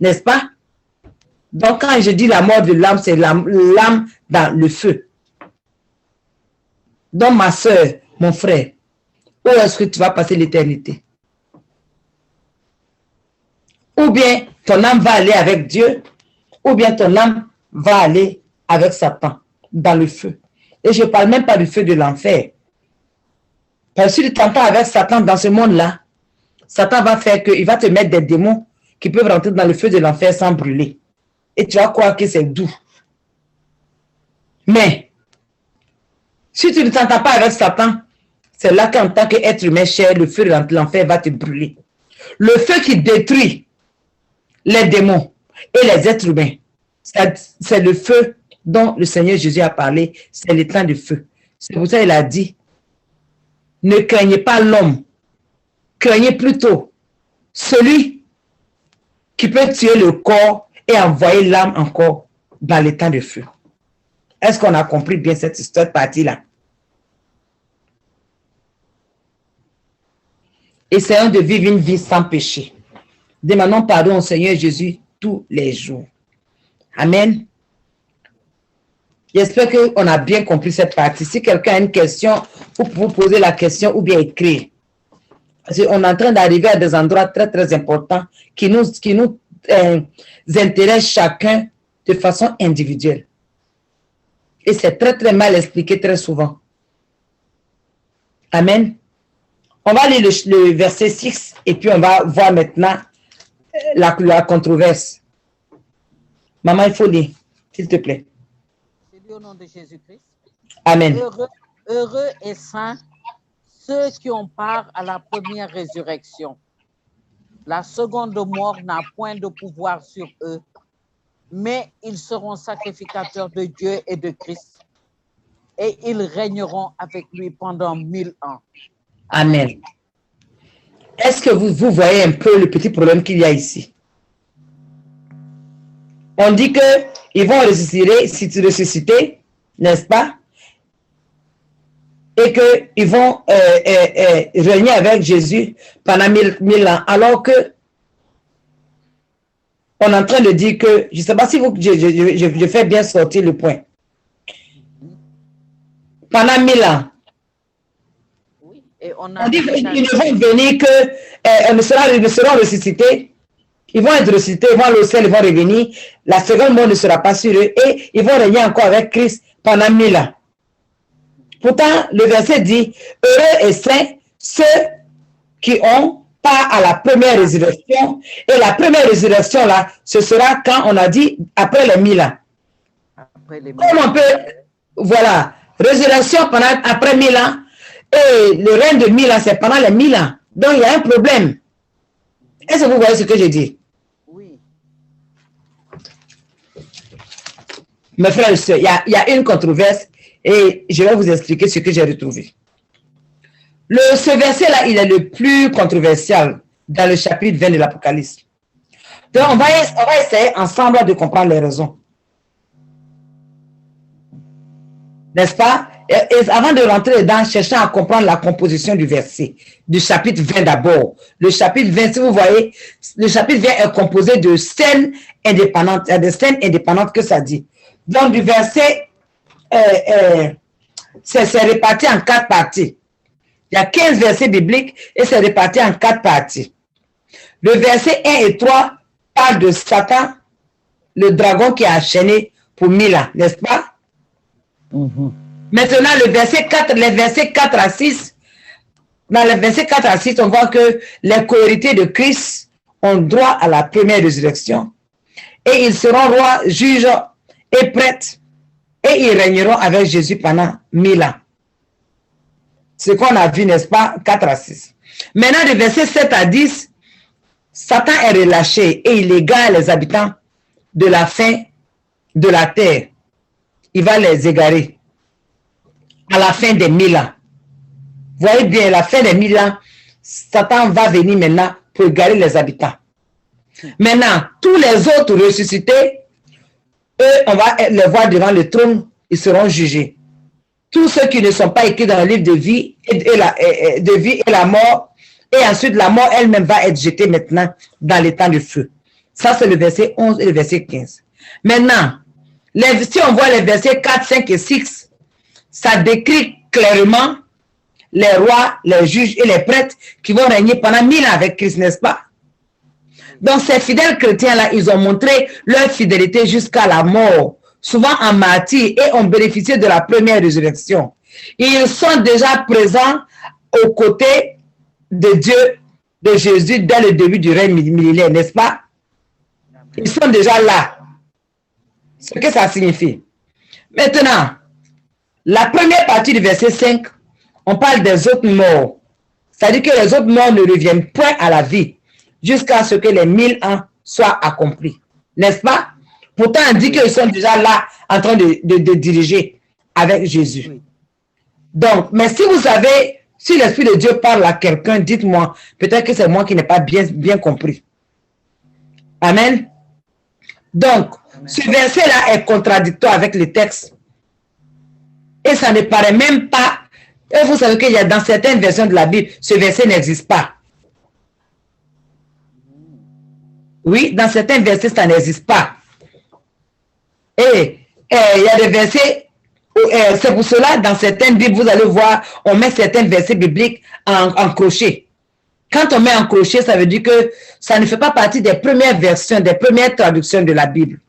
N'est-ce pas? Donc, quand je dis la mort de l'âme, c'est l'âme dans le feu. Donc, ma soeur, mon frère, où est-ce que tu vas passer l'éternité? Ou bien ton âme va aller avec Dieu, ou bien ton âme va aller avec Satan dans le feu. Et je ne parle même pas du feu de l'enfer. Parce que si tu t'entends avec Satan dans ce monde-là, Satan va faire qu'il va te mettre des démons qui peuvent rentrer dans le feu de l'enfer sans brûler. Et tu vas croire que c'est doux. Mais, si tu ne t'entends pas avec Satan, c'est là qu'en tant qu'être humain cher, le feu de l'enfer va te brûler. Le feu qui détruit les démons et les êtres humains, c'est le feu dont le Seigneur Jésus a parlé, c'est l'étang de feu. C'est pour ça qu'il a dit, ne craignez pas l'homme, craignez plutôt celui qui peut tuer le corps et envoyer l'âme encore dans l'étang de feu. Est-ce qu'on a compris bien cette partie-là? Essayons de vivre une vie sans péché. Demandons pardon au Seigneur Jésus tous les jours. Amen. J'espère qu'on a bien compris cette partie. Si quelqu'un a une question, vous pouvez poser la question ou bien écrire. Parce qu'on est en train d'arriver à des endroits très, très importants qui nous intéressent chacun de façon individuelle. Et c'est très, très mal expliqué très souvent. Amen. On va lire le verset 6 et puis on va voir maintenant la controverse. Maman, il faut lire, s'il te plaît. C'est dit au nom de Jésus-Christ. Amen. Heureux et saints ceux qui ont part à la première résurrection. La seconde mort n'a point de pouvoir sur eux, mais ils seront sacrificateurs de Dieu et de Christ, et ils régneront avec lui pendant 1000 ans. Amen. Est-ce que vous voyez un peu le petit problème qu'il y a ici? On dit qu'ils vont ressusciter, n'est-ce pas? Et qu'ils vont régner avec Jésus pendant 1000 ans. Alors que on est en train de dire que, je ne sais pas si je fais bien sortir le point. Pendant 1000 ans, Oui. Et on on dit qu'ils ne vont venir que, ils seront ressuscités, ils vont être ressuscités, ils vont aller au ciel, ils vont revenir, la seconde mort ne sera pas sur eux, et ils vont régner encore avec Christ pendant 1000 ans. Pourtant, le verset dit, heureux et saints ceux qui ont part à la première résurrection. Et la première résurrection, là, ce sera quand on a dit après les 1000 ans. Comme on peut, voilà, résurrection après 1000 ans, et le règne de 1000 ans, c'est pendant les 1000 ans. Donc, il y a un problème. Est-ce que vous voyez ce que je dis? Oui. Mes frères et sœurs, il y a une controverse et je vais vous expliquer ce que j'ai retrouvé. Ce verset-là, il est le plus controversial dans le chapitre 20 de l'Apocalypse. Donc, on va essayer ensemble de comprendre les raisons. N'est-ce pas? Et avant de rentrer dedans, cherchons à comprendre la composition du verset, du chapitre 20 d'abord. Le chapitre 20, si vous voyez, le chapitre 20 est composé de scènes indépendantes. Il y a des scènes indépendantes que ça dit. Donc, du verset, c'est réparti en 4 parties. Il y a 15 versets bibliques et c'est réparti en 4 parties. Le verset 1 et 3 parle de Satan, le dragon qui a enchaîné pour 1000 ans, n'est-ce pas? Maintenant, les versets 4 à 6, dans les versets 4 à 6, on voit que les cohéritiers de Christ ont droit à la première résurrection. Et ils seront rois, juges et prêtres. Et ils régneront avec Jésus pendant 1000 ans. Ce qu'on a vu, n'est-ce pas? 4 à 6. Maintenant, de versets 7 à 10, Satan est relâché et il égare les habitants de la fin de la terre. Il va les égarer à la fin des 1000 ans. Vous voyez bien, à la fin des 1000 ans, Satan va venir maintenant pour égarer les habitants. Maintenant, tous les autres ressuscités, eux, on va les voir devant le trône, ils seront jugés. Tous ceux qui ne sont pas écrits dans le livre de vie et la mort, et ensuite la mort elle-même va être jetée maintenant dans les temps de feu. Ça, c'est le verset 11 et le verset 15. Maintenant, si on voit les versets 4, 5 et 6, ça décrit clairement les rois, les juges et les prêtres qui vont régner pendant 1000 ans avec Christ, n'est-ce pas? Donc, ces fidèles chrétiens-là, ils ont montré leur fidélité jusqu'à la mort, souvent en martyr, et ont bénéficié de la première résurrection. Ils sont déjà présents aux côtés de Dieu, de Jésus, dès le début du règne millénaire, n'est-ce pas? Ils sont déjà là. Ce que ça signifie. Maintenant, la première partie du verset 5, on parle des autres morts. C'est-à-dire que les autres morts ne reviennent point à la vie jusqu'à ce que les 1000 ans soient accomplis. N'est-ce pas? Pourtant, on dit qu'ils sont déjà là en train de diriger avec Jésus. Donc, mais si vous savez, si l'Esprit de Dieu parle à quelqu'un, dites-moi, peut-être que c'est moi qui n'ai pas bien compris. Amen. Donc, ce verset-là est contradictoire avec le texte. Et ça ne paraît même pas. Et vous savez qu'il y a dans certaines versions de la Bible, ce verset n'existe pas. Oui, dans certains versets, ça n'existe pas. Et il y a des versets, c'est pour cela, dans certaines Bibles, vous allez voir, on met certains versets bibliques en crochet. Quand on met en crochet, ça veut dire que ça ne fait pas partie des premières versions, des premières traductions de la Bible.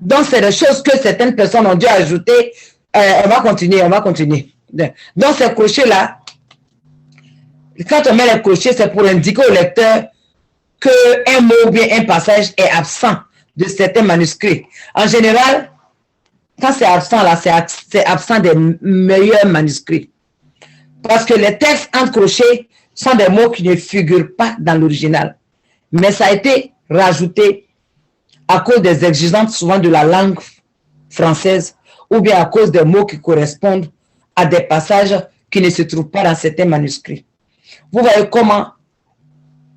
Donc, c'est des choses que certaines personnes ont dû ajouter. On va continuer. Donc, ces crochets-là, quand on met les crochets, c'est pour indiquer au lecteur qu'un mot ou bien un passage est absent de certains manuscrits. En général, quand c'est absent, là, c'est absent des meilleurs manuscrits. Parce que les textes en crochet sont des mots qui ne figurent pas dans l'original. Mais ça a été rajouté à cause des exigences souvent de la langue française ou bien à cause des mots qui correspondent à des passages qui ne se trouvent pas dans certains manuscrits. Vous voyez comment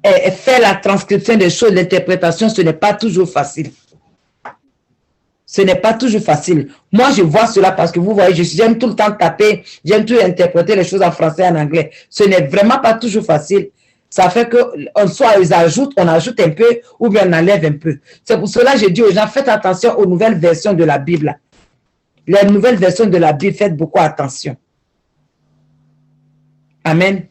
faire la transcription des choses, l'interprétation, ce n'est pas toujours facile. Ce n'est pas toujours facile. Moi, je vois cela parce que vous voyez, j'aime tout le temps taper, j'aime tout interpréter les choses en français et en anglais. Ce n'est vraiment pas toujours facile. Ça fait que soit on ajoute un peu, ou bien on enlève un peu. C'est pour cela que je dis aux gens, faites attention aux nouvelles versions de la Bible. Les nouvelles versions de la Bible, faites beaucoup attention. Amen.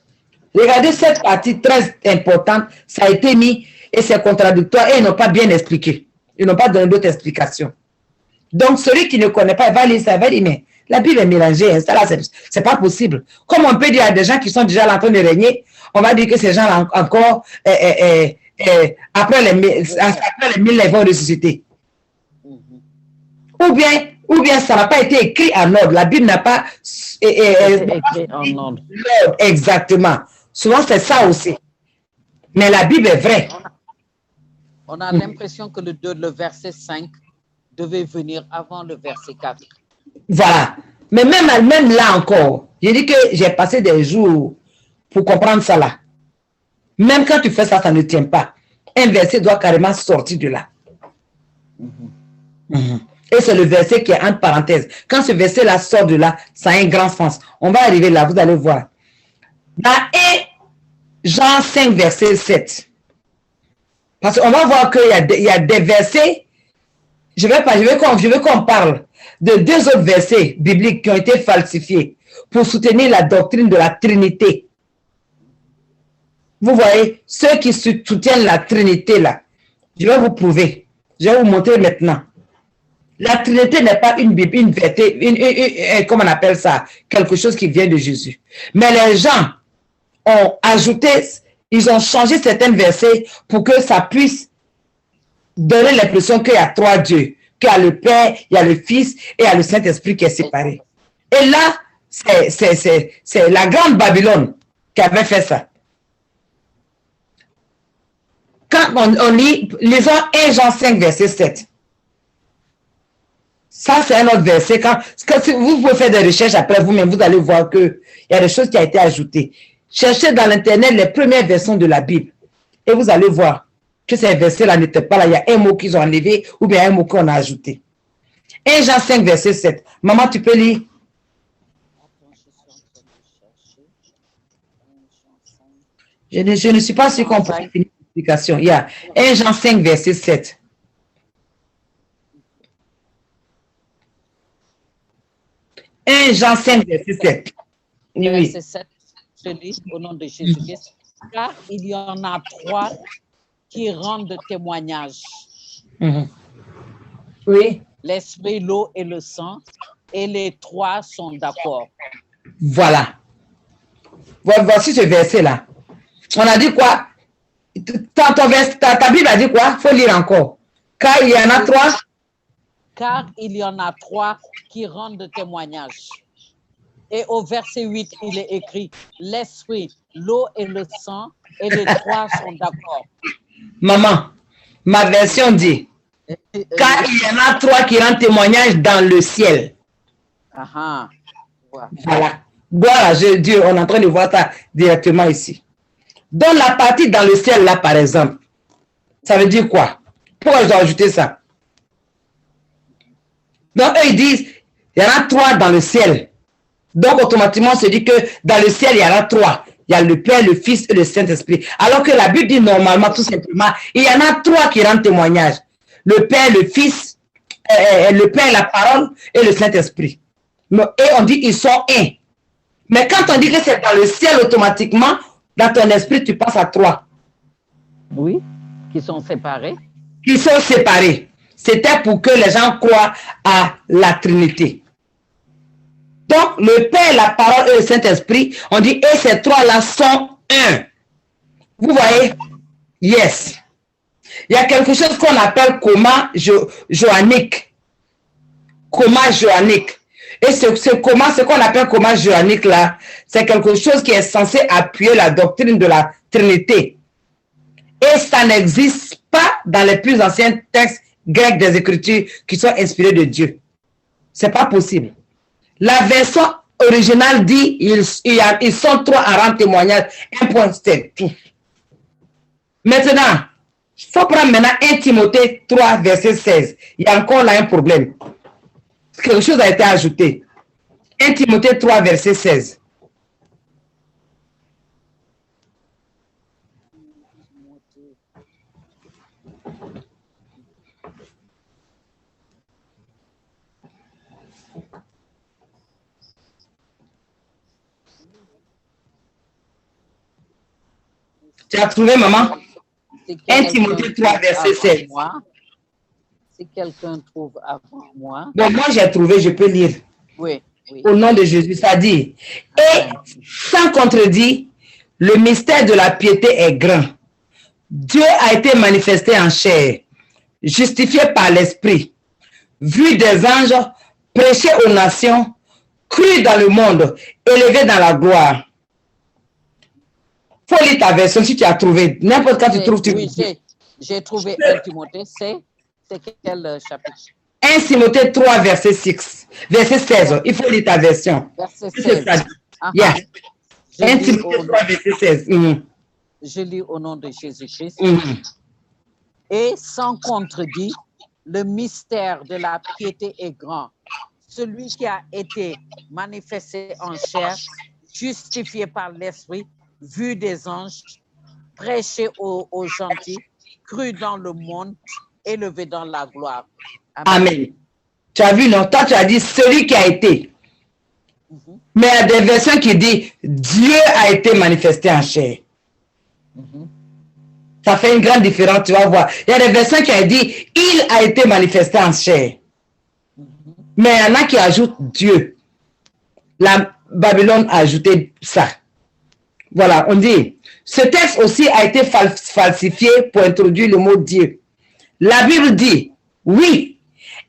Regardez cette partie très importante, ça a été mis et c'est contradictoire et ils n'ont pas bien expliqué. Ils n'ont pas donné d'autres explications. Donc, celui qui ne connaît pas, il va lire ça, il va dire, mais la Bible est mélangée, hein, ça là, c'est pas possible. Comme on peut dire à des gens qui sont déjà là en train de régner, on va dire que ces gens-là encore, après les 1000, ils vont ressusciter. Ou bien ça n'a pas été écrit en ordre. La Bible n'a pas écrit en ordre. Exactement. Souvent, c'est ça aussi. Mais la Bible est vraie. On a l'impression que le verset 5 devait venir avant le verset 4. Voilà. Mais même là encore, j'ai dit que j'ai passé des jours pour comprendre ça là. Même quand tu fais ça, ça ne tient pas. Un verset doit carrément sortir de là. Et c'est le verset qui est entre parenthèses. Quand ce verset-là sort de là, ça a un grand sens. On va arriver là, vous allez voir. Dans 1 Jean 5, verset 7. Parce qu'on va voir qu'il y a des versets, je veux qu'on parle de 2 autres versets bibliques qui ont été falsifiés pour soutenir la doctrine de la Trinité. Vous voyez, ceux qui soutiennent la Trinité là, je vais vous prouver. Je vais vous montrer maintenant. La Trinité n'est pas une Bible, une vérité, comment on appelle ça, quelque chose qui vient de Jésus. Mais les gens ont ajouté, ils ont changé certains versets pour que ça puisse donner l'impression qu'il y a 3 dieux, qu'il y a le Père, il y a le Fils et il y a le Saint-Esprit qui est séparé. Et là, c'est la grande Babylone qui avait fait ça. Quand on lit, lisons 1 Jean 5, verset 7. Ça, c'est un autre verset. Si vous pouvez faire des recherches après vous-même, vous allez voir qu'il y a des choses qui ont été ajoutées. Cherchez dans l'Internet les premières versions de la Bible. Et vous allez voir que ces versets-là n'étaient pas là. Il y a un mot qu'ils ont enlevé ou bien un mot qu'on a ajouté. 1 Jean 5, verset 7. Maman, tu peux lire? Je ne suis pas sûr qu'on pourrait finir l'explication. Il y a 1 Jean 5, verset 7. 1 Jean 5, verset 7. Oui. Verset 7, je lis au nom de Jésus-Christ. Car il y en a 3 qui rendent témoignage. Oui. L'esprit, l'eau et le sang. Et les 3 sont d'accord. Voilà. Voici ce verset-là. On a dit quoi? Ta Bible a dit quoi? Il faut lire encore. Car il y en a 3. Car il y en a 3 qui rendent témoignage. Et au verset 8, il est écrit, l'esprit, l'eau et le sang, et les 3 sont d'accord. Maman, ma version dit, car il y en a 3 qui rendent témoignage dans le ciel. Voilà. Voilà, Dieu, on est en train de voir ça directement ici. Dans la partie dans le ciel, là, par exemple, ça veut dire quoi? Pourquoi je dois ajouter ça? Donc, eux, ils disent, il y en a 3 dans le ciel. Donc, automatiquement, on se dit que dans le ciel, il y en a 3. Il y a le Père, le Fils et le Saint-Esprit. Alors que la Bible dit normalement, tout simplement, il y en a 3 qui rendent témoignage. Le Père, le Fils, le Père, la parole et le Saint-Esprit. Et on dit, ils sont un. Mais quand on dit que c'est dans le ciel, automatiquement, dans ton esprit, tu passes à 3. Oui, qui sont séparés. Qui sont séparés. C'était pour que les gens croient à la Trinité. Donc, le Père, la parole et le Saint-Esprit, on dit, et ces 3-là sont un. Vous voyez? Yes. Il y a quelque chose qu'on appelle coma joannique. Coma joannique. Et ce coma, ce qu'on appelle coma joannique là, c'est quelque chose qui est censé appuyer la doctrine de la Trinité. Et ça n'existe pas dans les plus anciens textes grecs des Écritures qui sont inspirés de Dieu. C'est pas possible. La version originale dit ils sont 3 à rendre témoignage. Un point, c'est tout. Maintenant, il faut prendre maintenant 1 Timothée 3, verset 16. Il y a encore là un problème. Quelque chose a été ajouté. 1 Timothée 3, verset 16. Tu as trouvé, maman? Si 1 quelqu'un Timothée 3, trouve verset avant 16. moi, si quelqu'un trouve avant moi, Bon, moi j'ai trouvé, je peux lire. oui, oui. Au nom de Jésus, ça dit, et sans contredit, le mystère de la piété est grand. Dieu a été manifesté en chair, justifié par l'Esprit, vu des anges, prêché aux nations, cru dans le monde, élevé dans la gloire. Faut lire ta version si tu as trouvé. N'importe quand tu trouves, tu Oui, j'ai trouvé 1 Timothée, c'est quel chapitre? 1 Timothée 3, verset 6. Verset 16. Il faut lire ta version. Verset 16. Yeah. Je 1 lis Timothée 3, verset 16. Je lis au nom de Jésus-Christ. Mhm. Et sans contredit, le mystère de la piété est grand. Celui qui a été manifesté en chair, justifié par l'Esprit, vu des anges, prêché aux gentils, cru dans le monde, élevé dans la gloire. Amen. Amen. Tu as vu, non? Toi, tu as dit celui qui a été. Mais il y a des versions qui disent Dieu a été manifesté en chair. Ça fait une grande différence, tu vas voir. Il y a des versions qui ont dit il a été manifesté en chair. Mais il y en a qui ajoutent Dieu. La Babylone a ajouté ça. Voilà, on dit. Ce texte aussi a été falsifié pour introduire le mot Dieu. La Bible dit, oui,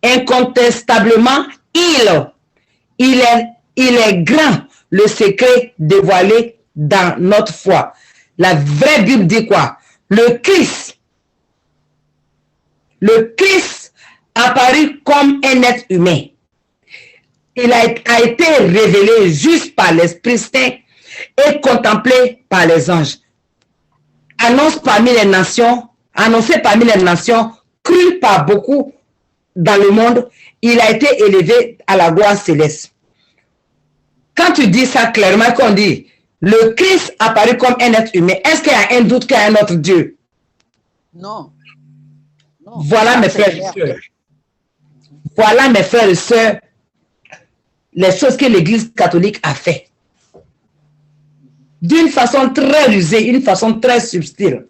incontestablement, il est grand le secret dévoilé dans notre foi. La vraie Bible dit quoi? Le Christ apparu comme un être humain. Il a été révélé juste par l'Esprit Saint et contemplé par les anges. Annoncé parmi les nations, cru par beaucoup dans le monde, il a été élevé à la gloire céleste. Quand tu dis ça clairement, qu'on dit, le Christ apparu comme un être humain, est-ce qu'il y a un doute qu'il y a un autre Dieu? Non. Voilà mes frères et sœurs. Voilà mes frères et sœurs, les choses que l'Église catholique a fait. D'une façon très rusée, une façon très subtile.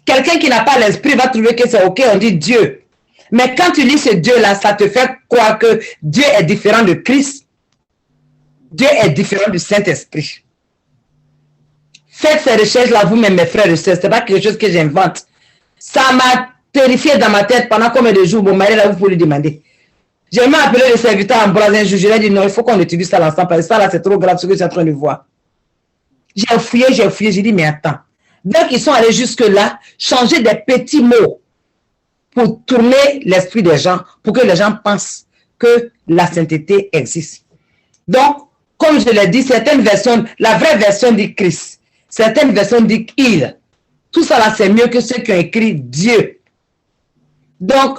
Quelqu'un qui n'a pas l'esprit va trouver que c'est ok, on dit Dieu. Mais quand tu lis ce Dieu-là, ça te fait croire que Dieu est différent de Christ. Dieu est différent du Saint-Esprit. Faites ces recherches-là vous-même, mes frères et sœurs. Ce n'est pas quelque chose que j'invente. Ça m'a terrifié dans ma tête pendant combien de jours. Mon mari là, vous pouvez lui demander. J'ai même appelé le serviteur en bras un jour. Je lui ai dit non, il faut qu'on étudie ça ensemble. Parce que ça là, c'est trop grave ce que je suis en train de voir. J'ai fouillé. J'ai dit mais attends. Donc ils sont allés jusque-là, changer des petits mots pour tourner l'esprit des gens, pour que les gens pensent que la sainteté existe. Donc, comme je l'ai dit, certaines versions, la vraie version dit Christ. Certaines versions disent il. Tout ça là, c'est mieux que ceux qui ont écrit Dieu. Donc,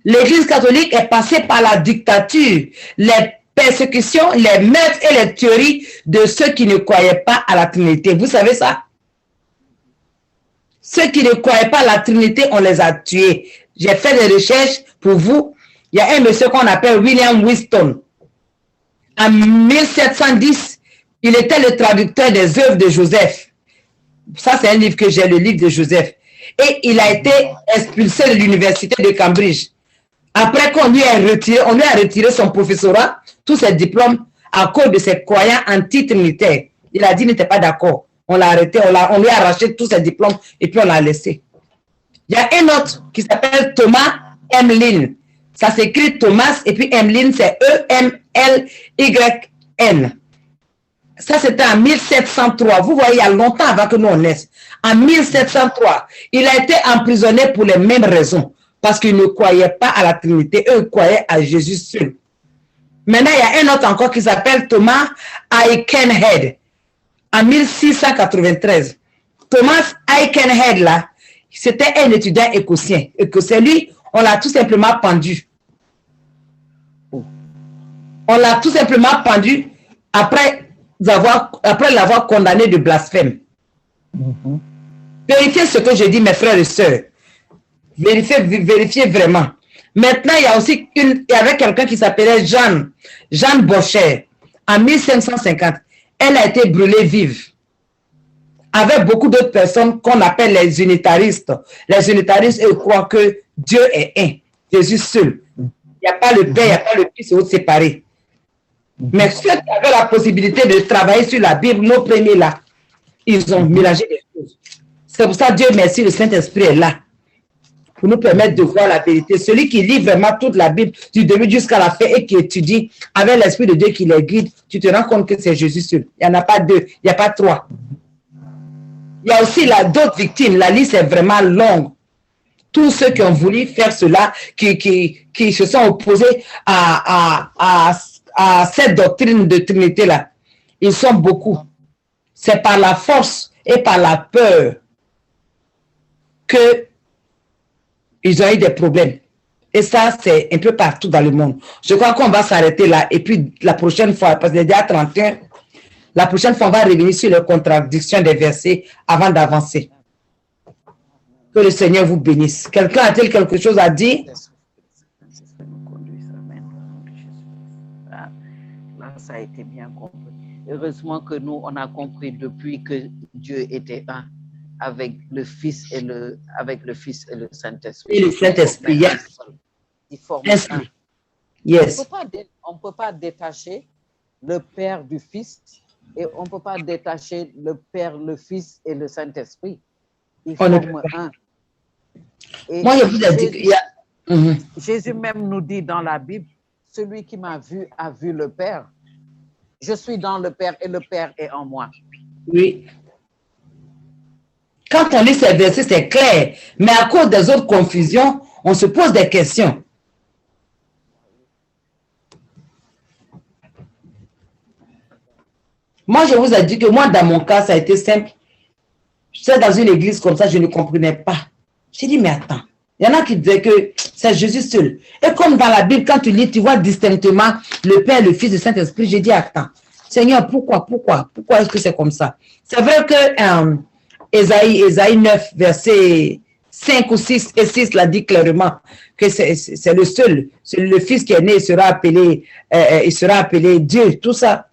l'Église catholique est passée par la dictature, les persécutions, les meurtres et les tueries de ceux qui ne croyaient pas à la Trinité. Vous savez ça? Ceux qui ne croyaient pas à la Trinité, on les a tués. J'ai fait des recherches pour vous. Il y a un monsieur qu'on appelle William Whiston. En 1710, il était le traducteur des œuvres de Joseph. Ça, c'est un livre que j'ai, le livre de Joseph. Et il a été expulsé de l'université de Cambridge. Après qu'on lui a retiré son professorat, tous ses diplômes, à cause de ses croyants anti-trinitaires. Il a dit qu'il n'était pas d'accord. On l'a arrêté, on lui a arraché tous ses diplômes et puis on l'a laissé. Il y a un autre qui s'appelle Thomas Emlyn. Ça s'écrit Thomas et puis Emlyn, c'est E-M-L-Y-N. Ça, c'était en 1703. Vous voyez, il y a longtemps avant que nous on naisse. En 1703, il a été emprisonné pour les mêmes raisons. Parce qu'il ne croyait pas à la Trinité. Eux croyaient à Jésus seul. Maintenant, il y a un autre encore qui s'appelle Thomas Aikenhead. En 1693. Thomas Aikenhead, là, c'était un étudiant écossien. Lui, on l'a tout simplement pendu. On l'a tout simplement pendu après l'avoir condamné de blasphème. Vérifiez ce que je dis, mes frères et sœurs. Vérifiez vraiment. Maintenant, il y avait quelqu'un qui s'appelait Jeanne Bocher. En 1550, elle a été brûlée vive. avec beaucoup d'autres personnes qu'on appelle les unitaristes. Les unitaristes, eux, croient que Dieu est un, Jésus seul. Il n'y a pas le Père, il n'y a pas le Fils, c'est autres séparés. Mais ceux qui avaient la possibilité de travailler sur la Bible, nos premiers là, ils ont mélangé les choses. C'est pour ça, Dieu merci, le Saint-Esprit est là pour nous permettre de voir la vérité. Celui qui lit vraiment toute la Bible, du début jusqu'à la fin, et qui étudie avec l'Esprit de Dieu qui les guide, tu te rends compte que c'est Jésus seul. Il n'y en a pas deux, il n'y a pas trois. Il y a aussi d'autres victimes. La liste est vraiment longue. Tous ceux qui ont voulu faire cela, qui se sont opposés à cette doctrine de Trinité-là, ils sont beaucoup. C'est par la force et par la peur que ils ont eu des problèmes. Et ça, c'est un peu partout dans le monde. Je crois qu'on va s'arrêter là. Et puis, la prochaine fois, parce que c'est déjà 31, la prochaine fois, on va revenir sur les contradictions des versets avant d'avancer. Que le Seigneur vous bénisse. Quelqu'un a-t-il quelque chose à dire? Là, ça a été bien compris. Heureusement que nous, on a compris depuis que Dieu était un, avec le Fils et le Saint-Esprit. Et le Saint-Esprit, yes. Ils forment Yes. un. Yes. On ne peut pas détacher le Père du Fils et on ne peut pas détacher le Père, le Fils et le Saint-Esprit. Ils On ne forment peut pas. un. Et Moi, je vous ai dit qu'il y a... Jésus même nous dit dans la Bible, celui qui m'a vu a vu le Père. Je suis dans le Père et le Père est en moi. Oui. Quand on lit ces versets, c'est clair. Mais à cause des autres confusions, on se pose des questions. Moi, je vous ai dit que moi, dans mon cas, ça a été simple. J'étais dans une église comme ça, je ne comprenais pas. J'ai dit, mais attends. Il y en a qui disaient que c'est Jésus seul. Et comme dans la Bible, quand tu lis, tu vois distinctement le Père, le Fils, le Saint-Esprit. J'ai dit, attends. Seigneur, pourquoi est-ce que c'est comme ça? C'est vrai que Ésaïe 9, verset 5 ou 6 et 6 l'a dit clairement que c'est le seul, c'est le Fils qui est né, il sera appelé Dieu, tout ça.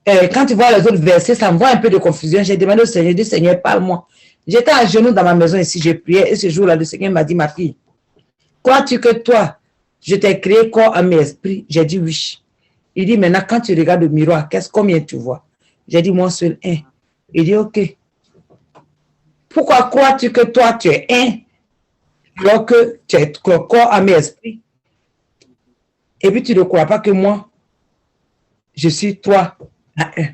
Quand tu vois les autres versets, ça me voit un peu de confusion. J'ai demandé au Seigneur, j'ai dit, Seigneur, parle-moi. J'étais à genoux dans ma maison ici, j'ai prié, et ce jour-là, le Seigneur m'a dit, ma fille, crois-tu que toi, je t'ai créé corps, âme et esprit? J'ai dit oui. Il dit, maintenant, quand tu regardes le miroir, combien tu vois? J'ai dit, moi seul, un. Il dit, ok. Pourquoi crois-tu que toi, tu es un, alors que tu es corps, âme et esprit? Et puis, tu ne crois pas que moi, je suis toi à un.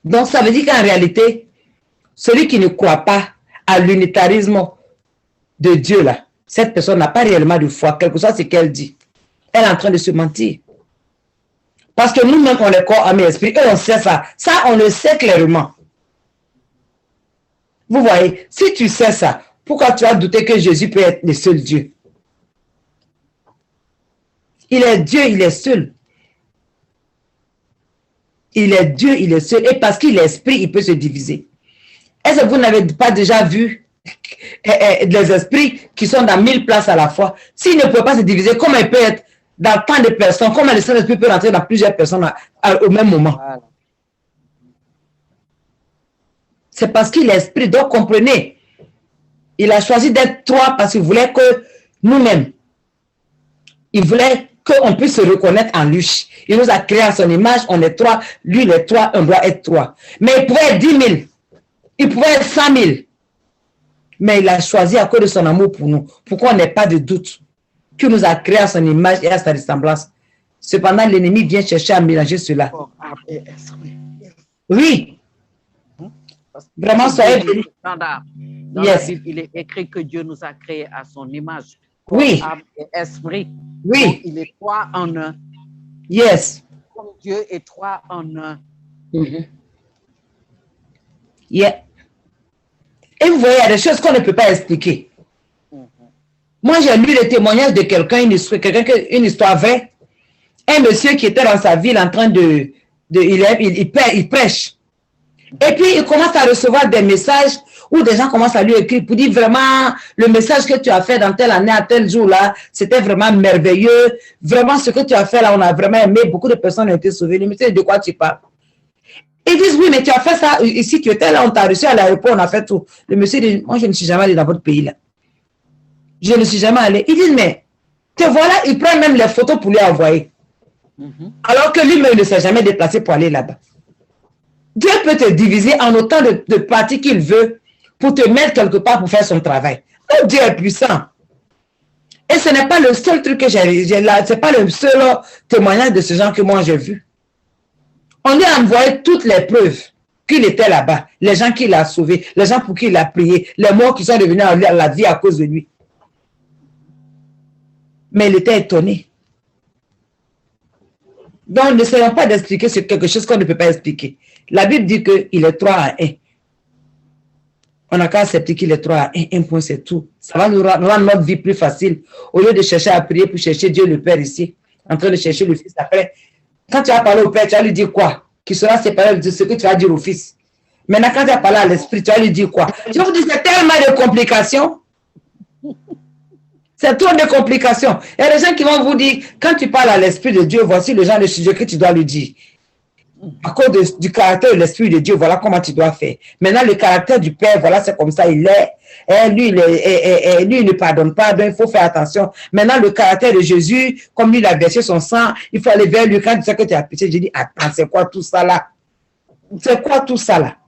Donc, ça veut dire qu'en réalité, celui qui ne croit pas à l'unitarisme de Dieu, là, cette personne n'a pas réellement de foi, quel que soit ce qu'elle dit. Elle est en train de se mentir. Parce que nous-mêmes, on est corps, âme et esprit, et on sait ça. Ça, on le sait clairement. Vous voyez, si tu sais ça, pourquoi tu as douté que Jésus peut être le seul Dieu? Il est Dieu, il est seul. Il est Dieu, il est seul. Et parce qu'il est esprit, il peut se diviser. Est-ce que vous n'avez pas déjà vu les esprits qui sont dans 1000 places à la fois? S'il ne peut pas se diviser, comment il peut être dans tant de personnes? Comment le Saint-Esprit peut rentrer dans plusieurs personnes au même moment? Voilà. C'est parce qu'il est esprit. Donc, comprenez, il a choisi d'être trois parce qu'il voulait que nous-mêmes, il voulait qu'on puisse se reconnaître en lui. Il nous a créé à son image, on est trois, lui il est trois, on doit être trois. Mais il pouvait être 10 000, il pouvait être 100 000. Mais il a choisi à cause de son amour pour nous, pour qu'on n'ait pas de doute, qu'il nous a créé à son image et à sa ressemblance. Cependant, l'ennemi vient chercher à mélanger cela. Oui. Vraiment, soyez bénis. Dans la Bible, il est écrit que Dieu nous a créés à son image. Oui. Âme et esprit. Oui. Donc, il est trois en un. Yes. Comme Dieu est trois en un. Yeah. Et vous voyez, il y a des choses qu'on ne peut pas expliquer. Moi, j'ai lu le témoignage de quelqu'un, une histoire vraie. Un monsieur qui était dans sa ville en train il prêche. Et puis, il commence à recevoir des messages où des gens commencent à lui écrire pour dire vraiment, le message que tu as fait dans telle année, à tel jour là, c'était vraiment merveilleux. Vraiment, ce que tu as fait là, on a vraiment aimé. Beaucoup de personnes ont été sauvées. Le monsieur, de quoi tu parles? Ils disent, oui, mais tu as fait ça ici, tu étais là, on t'a reçu à l'aéroport, on a fait tout. Le monsieur dit, moi, je ne suis jamais allé dans votre pays là. Je ne suis jamais allé. Ils disent, mais te voilà, ils prennent même les photos pour lui envoyer. Alors que lui-même il ne s'est jamais déplacé pour aller là-bas. Dieu peut te diviser en autant de parties qu'il veut pour te mettre quelque part pour faire son travail. Oh, Dieu est puissant. Et ce n'est pas le seul truc que j'ai là, ce n'est pas le seul témoignage de ce genre que moi j'ai vu. On lui a envoyé toutes les preuves qu'il était là-bas, les gens qu'il a sauvés, les gens pour qui il a prié, les morts qui sont devenus à la vie à cause de lui. Mais il était étonné. Donc, n'essayons pas d'expliquer sur quelque chose qu'on ne peut pas expliquer. La Bible dit qu'il est 3 à 1. On n'a qu'à accepter qu'il est 3 à 1. Un point, c'est tout. Ça va nous rendre notre vie plus facile. Au lieu de chercher à prier pour chercher Dieu le Père ici, en train de chercher le Fils après. Quand tu vas parler au Père, tu vas lui dire quoi? Qu'il sera séparé de ce que tu vas dire au Fils. Maintenant, quand tu vas parler à l'Esprit, tu vas lui dire quoi? Je vous dis, c'est tellement de complications. C'est trop de complications. Il y a des gens qui vont vous dire, quand tu parles à l'Esprit de Dieu, voici le genre de sujet que tu dois lui dire. À cause du caractère de l'Esprit de Dieu, voilà comment tu dois faire. Maintenant, le caractère du Père, voilà, c'est comme ça, il est. Et lui, il ne pardonne pas, donc il faut faire attention. Maintenant, le caractère de Jésus, comme lui, il a versé son sang, il faut aller vers lui. Quand tu sais que tu as péché, je dis, attends, c'est quoi tout ça là? C'est quoi tout ça là?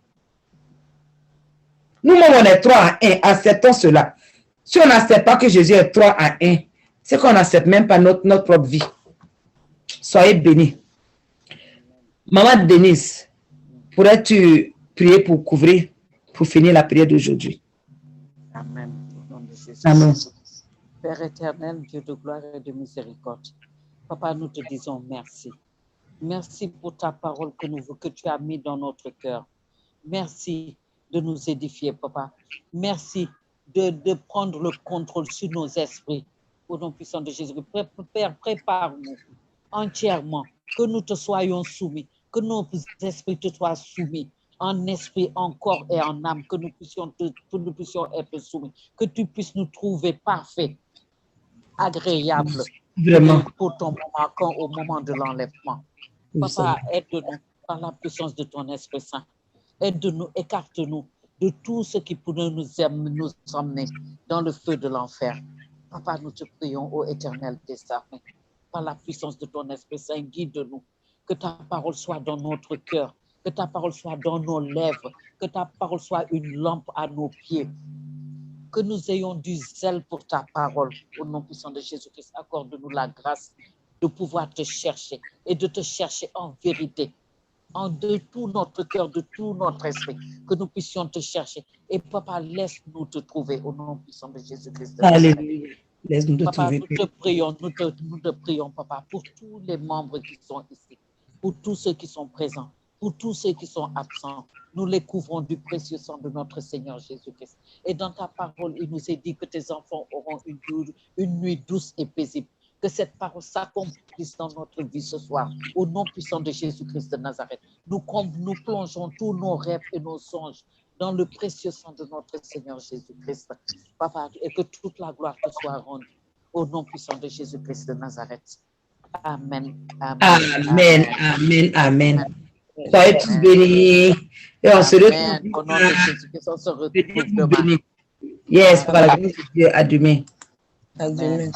Nous-mêmes, on est 3 à 1, acceptons cela. Si on n'accepte pas que Jésus est 3 à 1, c'est qu'on n'accepte même pas notre propre vie. Soyez bénis. Maman Denise, pourrais-tu prier pour couvrir, pour finir la prière d'aujourd'hui? Amen. Au nom de Jésus. Amen. Père éternel, Dieu de gloire et de miséricorde, Papa, nous te disons merci. Merci pour ta parole que tu as mis dans notre cœur. Merci de nous édifier, Papa. Merci de prendre le contrôle sur nos esprits. Au nom puissant de Jésus, Père, prépare-nous entièrement, que nous te soyons soumis, que nos esprits te soient soumis, en esprit, en corps et en âme, que nous puissions être soumis, que tu puisses nous trouver parfaits, agréables, vraiment, pour ton moment, au moment de l'enlèvement. Papa, aide-nous par la puissance de ton Esprit Saint. Aide-nous, écarte-nous de tout ce qui pourrait nous emmener dans le feu de l'enfer. Papa, nous te prions, ô éternel des armées, par la puissance de ton Esprit Saint, guide-nous, que ta parole soit dans notre cœur, que ta parole soit dans nos lèvres, que ta parole soit une lampe à nos pieds, que nous ayons du zèle pour ta parole. Au nom puissant de Jésus-Christ, accorde-nous la grâce de pouvoir te chercher et de te chercher en vérité, de tout notre cœur, de tout notre esprit, que nous puissions te chercher. Et Papa, laisse-nous te trouver au nom puissant de Jésus-Christ. Alléluia. Laisse-nous te Papa, trouver. nous te prions, Papa, pour tous les membres qui sont ici, pour tous ceux qui sont présents, pour tous ceux qui sont absents. Nous les couvrons du précieux sang de notre Seigneur Jésus-Christ. Et dans ta parole, il nous est dit que tes enfants auront une nuit douce et paisible. Que cette parole s'accomplisse dans notre vie ce soir. Au nom puissant de Jésus-Christ de Nazareth, nous plongeons tous nos rêves et nos songes dans le précieux sang de notre Seigneur Jésus-Christ. Papa, et que toute la gloire te soit rendue. Au nom puissant de Jésus-Christ de Nazareth. Amen. Amen. Amen. Amen. Soyez tous bénis. Et on se retrouve. Au nom de Jésus-Christ, on se retrouve demain. Yes, par la grâce de Dieu. À demain. À demain.